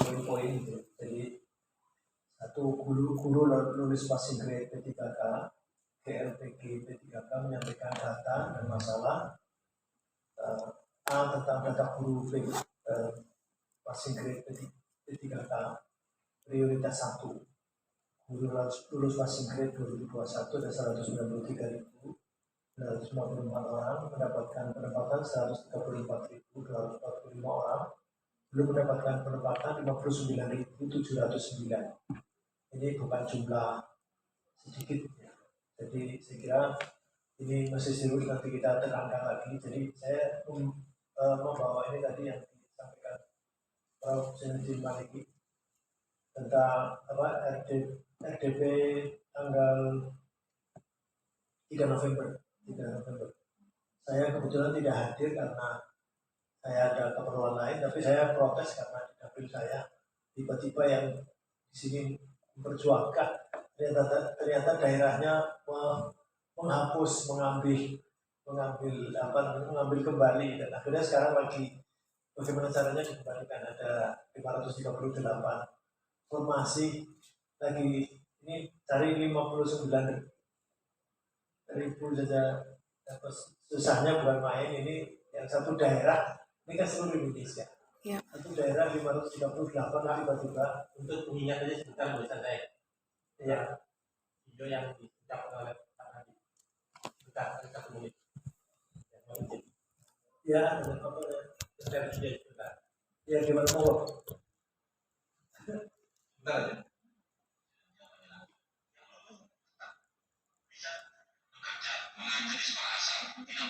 S3: poin-poin itu. Jadi satu, guru lulus passing grade P3K, GLPG P3K menyampaikan data dan masalah tentang data guru passing grade P3K prioritas 1. Guru lulus passing grade 2021 ada 193.954 orang, mendapatkan penempatan 134.245 orang, belum mendapatkan penempatan 59.709. Ini bukan jumlah sedikit ya. Jadi saya kira ini masih serius, nanti kita tekankan lagi. Jadi saya membawa ini tadi yang disampaikan Prof. Zainuddin Maliki tentang RDP tanggal 3 November. Saya kebetulan tidak hadir karena saya ada keperluan lain, tapi saya protes karena di dapil saya tiba-tiba yang di sini memperjuangkan ternyata daerahnya menghapus, mengambil kembali, dan akhirnya sekarang lagi bagaimana caranya dikembalikan. Ada 538 formasi lagi, ini cari 59.000 saja. Susahnya bukan main, ini yang satu daerah, ini kan seluruh Indonesia. Satu daerah 538 tiba-tiba.
S2: Untuk mengingat aja sebentar tulisan saya. Video yang diucapkan oleh Pak Nadiem. Kita kemudian.
S3: Ya, ada apa ya? Ya, gimana mau?
S2: Sebentar aja. Mengajari bahasa, tidak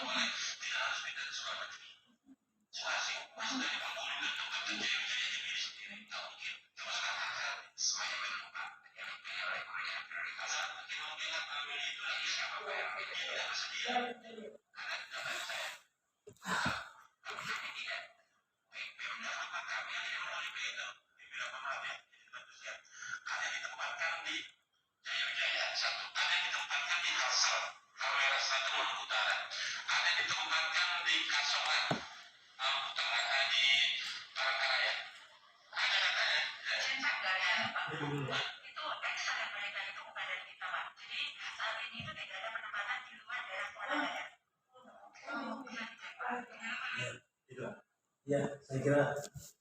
S3: Ya, saya kira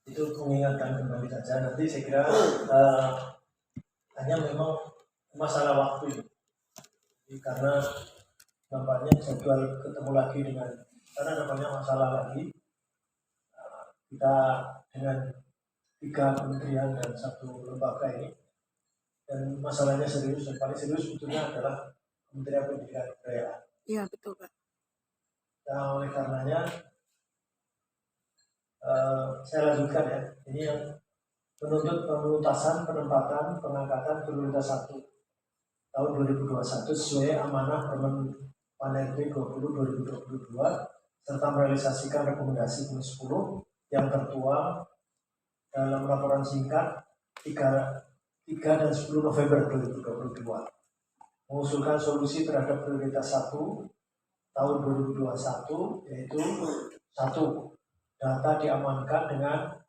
S3: itu mengingatkan kembali saja. Nanti saya kira hanya memang masalah waktu. Karena nampaknya jadwal ketemu lagi karena nampaknya masalah lagi. Kita dengan 3 kementerian dan 1 lembaga ini, dan masalahnya serius, dan paling serius sebetulnya adalah Kementerian Pendidikan dan Kebudayaan.
S10: Iya, betul Pak.
S3: Nah, oleh karenanya saya lanjutkan ya. Ini yang menuntut penuntasan, penempatan, pengangkatan prioritas 1 tahun 2021 sesuai amanah Permen PAN-RB 20/2022 serta merealisasikan rekomendasi Komisi 10 yang tertuang dalam laporan singkat 3 dan 10 November 2022. Mengusulkan solusi terhadap prioritas 1 tahun 2021 yaitu 1. Data diamankan dengan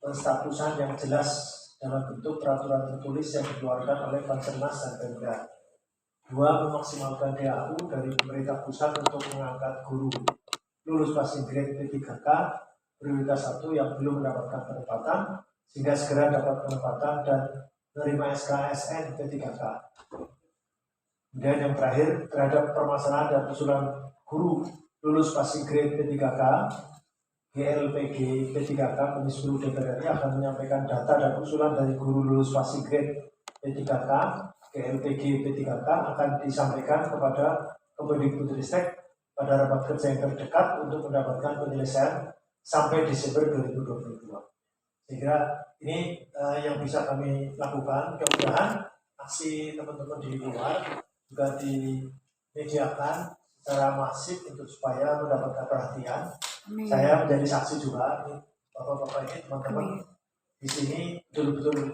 S3: penstatusan yang jelas dalam bentuk peraturan tertulis yang dikeluarkan oleh Bansernas dan Pemda. 2. Memaksimalkan DAU dari pemerintah pusat untuk mengangkat guru lulus passing grade P3K prioritas 1 yang belum mendapatkan penempatan sehingga segera dapat penempatan dan menerima SKSN P3K. Kemudian yang terakhir, terhadap permasalahan dan usulan guru lulus passing grade P3K GLPG P3K, Komisi 10 DPR RI akan menyampaikan data dan usulan dari guru lulus passing grade P3K GLPG P3K akan disampaikan kepada Kemendikbudristek pada rapat kerja yang terdekat untuk mendapatkan penyelesaian sampai Desember 2022. Sehingga ini yang bisa kami lakukan. Mudah-mudahan aksi teman-teman di luar juga dimediakan secara masif untuk supaya mendapatkan perhatian. Saya menjadi saksi juga, bapak-bapak ini teman-teman di sini betul-betul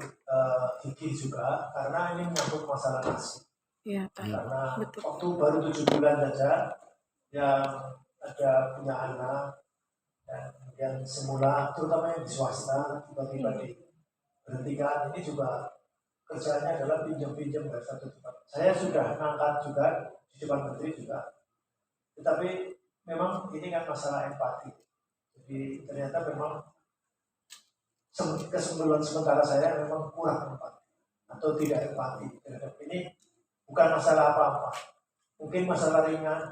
S3: gigih juga karena ini menyangkut masalah nasi.
S10: Iya,
S3: karena
S10: betul.
S3: waktu baru 7 bulan saja yang ada punya anak dan yang semula terutama yang di swasta tiba-tiba diberhentikan, ini juga kerjanya adalah pinjam-pinjam dari satu tempat. Saya sudah ngangkat juga di depan menteri juga, tetapi memang ini kan masalah empati. Jadi ternyata memang kesimpulan sementara saya memang kurang empati atau tidak empati terhadap ini. Bukan masalah apa-apa, mungkin masalah ringan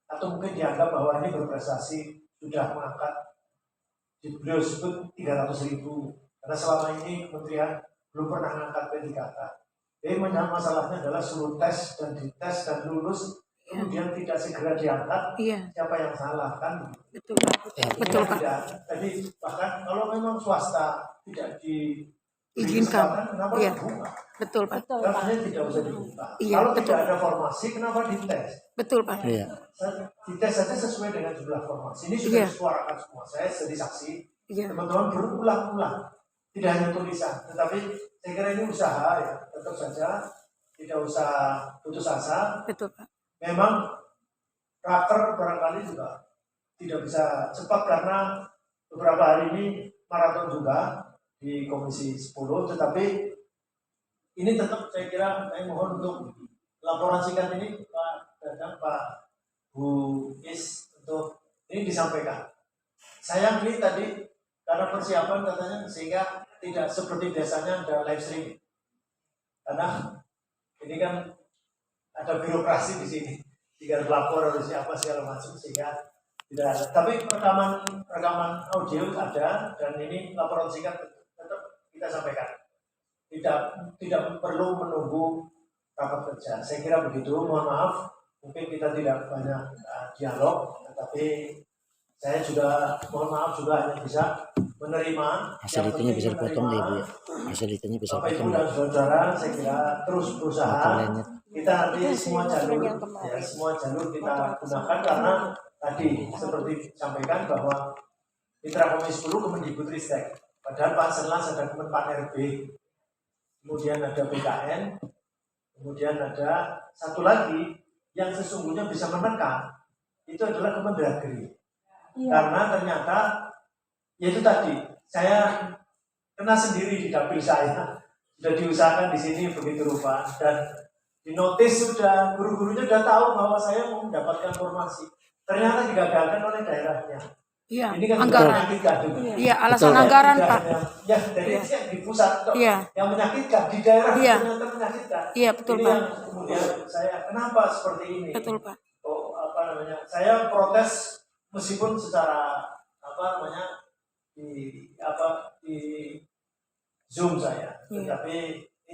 S3: atau mungkin dianggap bahwa ini berprestasi sudah mengangkat, beliau sebut 300.000 karena selama ini kementerian belum pernah mengangkat P3K. Jadi masalahnya adalah suruh tes dan dites dan lulus kemudian tidak segera diangkat, siapa yang salah kan?
S10: Betul Pak. Betul Pak.
S3: Jadi bahkan kalau memang swasta tidak
S10: diizinkan,
S3: kenapa dibuka?
S10: Betul Pak.
S3: Katanya tidak usah dibuka.
S10: Iya,
S3: Kalau
S10: betul.
S3: tidak ada formasi, kenapa dites?
S10: Betul Pak.
S5: Iya.
S3: Dites saja sesuai dengan jumlah formasi. Ini sudah disuarakan semua. Saya jadi saksi. Teman-teman berulang-ulang. Tidak hanya tulisan, tetapi saya kira ini usaha ya. Tetap saja tidak usah putus asa.
S10: Betul Pak.
S3: Memang raker barangkali juga tidak bisa cepat karena beberapa hari ini maraton juga di Komisi 10, tetapi ini tetap saya kira saya mohon untuk laporan singkat ini Pak Dadang, Pak Bu Is untuk ini disampaikan. Sayang ini tadi karena persiapan katanya sehingga tidak seperti biasanya ada live streaming. Karena ini kan ada birokrasi di sini, tinggal lapor harus siapa segala macam sehingga tidak ada. Tapi rekaman audio ada dan ini laporan singkat tetap kita sampaikan. Tidak perlu menunggu rapat kerja. Saya kira begitu. Mohon maaf, mungkin kita tidak banyak dialog, tetapi saya juga mohon maaf juga hanya bisa menerima.
S5: Hasil itunya bisa dipotong deh Bu ya. Hasil itunya bisa
S3: Bapak Ibu
S5: potong.
S3: dan saudara, saya kira terus berusaha.
S5: Potong
S3: Kita kita nanti
S8: Itu
S3: semua
S8: hasil
S3: jalur
S8: yang kemarin.
S3: ya semua jalur kita gunakan karena tadi seperti disampaikan bahwa Mitra Komisi 10 Kemendikbudristek, padahal Pak Senlas ada Kemenpan RB, kemudian ada BKN, kemudian ada satu lagi yang sesungguhnya bisa menekan itu adalah Kemendagri.
S8: Iya.
S3: Karena ternyata yaitu tadi saya kena sendiri di dapil saya, sudah diusahakan di sini begitu rupa dan dinotis sudah guru-gurunya sudah tahu bahwa saya mau mendapatkan formasi, ternyata digagalkan oleh daerahnya.
S10: Iya,
S3: Ini kan
S10: anggaran.
S3: menyakitkan juga.
S10: Iya, alasan
S5: Betul.
S10: anggaran,
S3: Tidak
S10: Pak.
S3: hanya- Ya, dari
S10: Iya.
S3: di pusat kok.
S10: Iya.
S3: Yang menyakitkan di daerah
S10: Iya.
S3: ternyata menyakitkan.
S10: Iya, betul,
S3: Ini
S10: Pak.
S3: yang kemudian saya kenapa seperti ini?
S10: Betul, Pak.
S3: Oh, apa namanya? Saya protes meskipun secara apa namanya di Zoom saya.
S10: Iya.
S3: Tetapi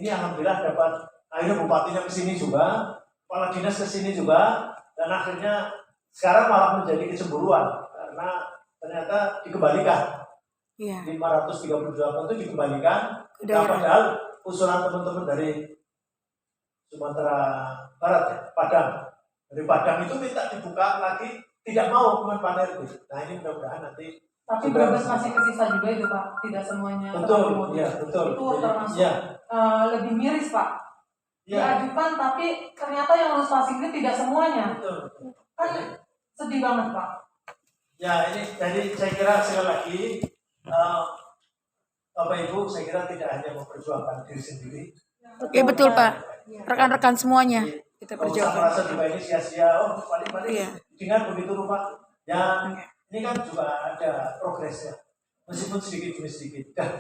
S3: ini alhamdulillah dapat akhirnya bupatinya ke sini juga, kepala dinas ke sini juga, dan akhirnya sekarang malah menjadi kecemburuan karena ternyata dikembalikan.
S10: Iya.
S3: 538 itu dikembalikan.
S10: Ke
S3: Nah,
S10: daerah.
S3: padahal usulan teman-teman dari Sumatera Barat ya, Padang. Dari Padang itu minta dibuka lagi, tidak mau Kemenpan RB. Nah ini mudah-mudahan nanti
S1: Tapi
S3: juga
S1: Brebes masih kesisa juga itu Pak, tidak semuanya.
S3: betul,
S1: terkomodir.
S3: ya betul.
S1: Itu
S3: Jadi,
S1: termasuk
S3: ya,
S1: lebih miris Pak.
S3: ya,
S1: Diajukan tapi ternyata yang lulus passing grade tidak semuanya.
S3: betul.
S1: Kan sedih banget Pak.
S3: Ya ini jadi saya kira sekali lagi Bapak Ibu saya kira tidak hanya memperjuangkan diri sendiri.
S10: Iya, betul, Pak. Rekan-rekan semuanya kita
S3: Kalau usah
S10: perjuangkan.
S3: merasa juga ini sia-sia, oh paling-paling
S10: Iya.
S3: dengan begitu rupa. Ya ini kan juga ada progres ya, meskipun sedikit demi sedikit. Dan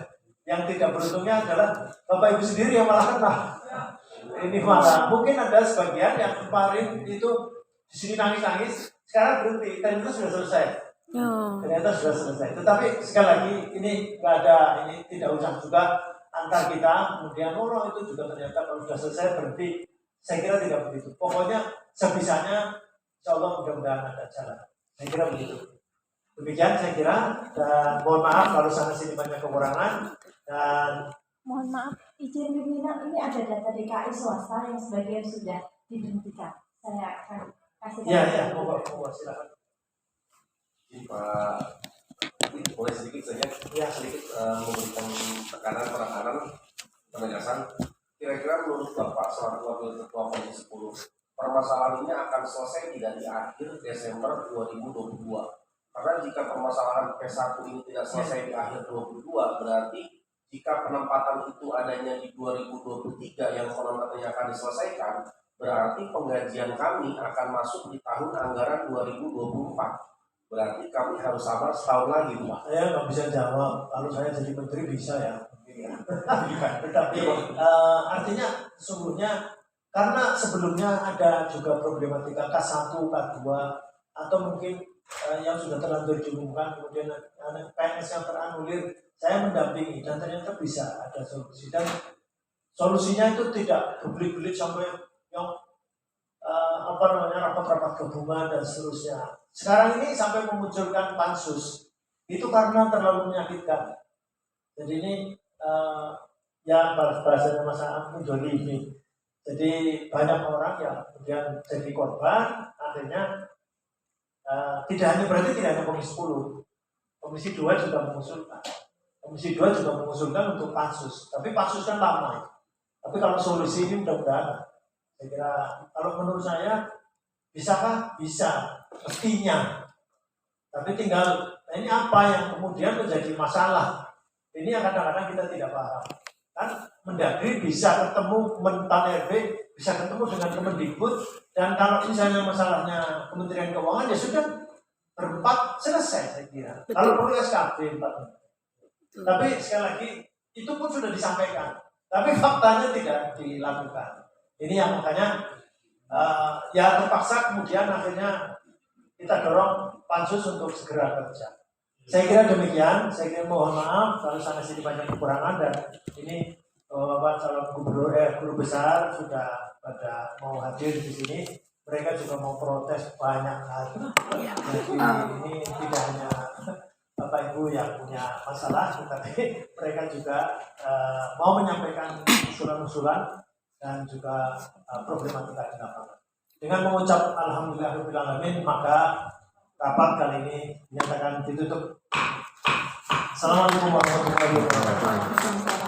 S3: yang tidak beruntungnya adalah Bapak Ibu sendiri yang malah kena. Ini malah mungkin ada sebagian yang kemarin itu di sini nangis-nangis, sekarang berhenti, ternyata sudah selesai.
S10: Oh.
S3: Ternyata sudah selesai. Tetapi sekali lagi ini nggak ada, ini tidak usah juga antar kita. Kemudian itu juga ternyata kalau sudah selesai berhenti. Saya kira tidak begitu. Pokoknya sebisanya, insya Allah mudah-mudahan ada jalan. Saya kira begitu. Demikian saya kira. Dan mohon maaf kalau sana sini banyak kekurangan. Dan
S8: Mohon maaf, izin pimpinan, ini ada data DKI swasta yang sebagian sudah diberhentikan. Saya akan kasih.
S3: ya, monggo silakan.
S2: Jadi Pak, ini boleh sedikit saja,
S3: Ya.
S2: sedikit memberikan penekanan, penegasan. Kira-kira menurut Bapak selaku Wakil Ketua Komisi 10, permasalahan ini akan selesai tidak di akhir Desember 2022? Karena jika permasalahan P1 ini tidak selesai di akhir 2022, berarti jika penempatan itu adanya di 2023 yang konon katanya akan diselesaikan, berarti penggajian kami akan masuk di tahun anggaran 2024. Berarti kami harus sabar setahun lagi, Pak.
S3: Saya nggak bisa jawab. Kalau saya jadi menteri bisa ya. Tetapi artinya sesungguhnya karena sebelumnya ada juga problematika K1, K2 atau mungkin yang sudah terlanjur diumumkan kemudian PNS yang teranulir, saya mendampingi dan ternyata bisa ada solusi dan solusinya itu tidak berbelit-belit sampai yang rapat-rapat gabungan dan seterusnya. Sekarang ini sampai memunculkan pansus itu karena terlalu menyakitkan. Jadi ini ya bahasanya Mas Amudoli ini. Jadi banyak orang yang kemudian jadi korban, akhirnya tidak hanya berarti tidak hanya Komisi 10, Komisi 2 juga mengusulkan. Komisi 2 juga mengusulkan untuk pansus, tapi pansus kan lama. Tapi kalau solusi ini mudah-mudahan, saya kira kalau menurut saya bisakah? Bisa, mestinya. Tapi tinggal ini apa yang kemudian menjadi masalah. Ini yang kadang-kadang kita tidak paham. Kan Mendagri bisa ketemu Menpan RB, bisa ketemu dengan Kemendikbud, dan kalau misalnya masalahnya Kementerian Keuangan ya sudah berempat selesai saya kira.
S10: Betul.
S3: Kalau perlu SKB 4. Tapi sekali lagi itu pun sudah disampaikan, tapi faktanya tidak dilakukan. Ini yang makanya ya terpaksa kemudian akhirnya kita dorong pansus untuk segera kerja. Saya kira demikian. Saya kira mohon maaf kalau sana sini banyak kekurangan dan ini Bapak calon guru besar sudah pada mau hadir di sini. Mereka juga mau protes banyak hal. Jadi ini tidak hanya Bapak Ibu yang punya masalah, tetapi mereka juga mau menyampaikan usulan-usulan dan juga problematika di lapangan. Dengan mengucap alhamdulillahirabbil alamin, maka rapat kali ini dinyatakan ditutup. Assalamualaikum warahmatullahi wabarakatuh.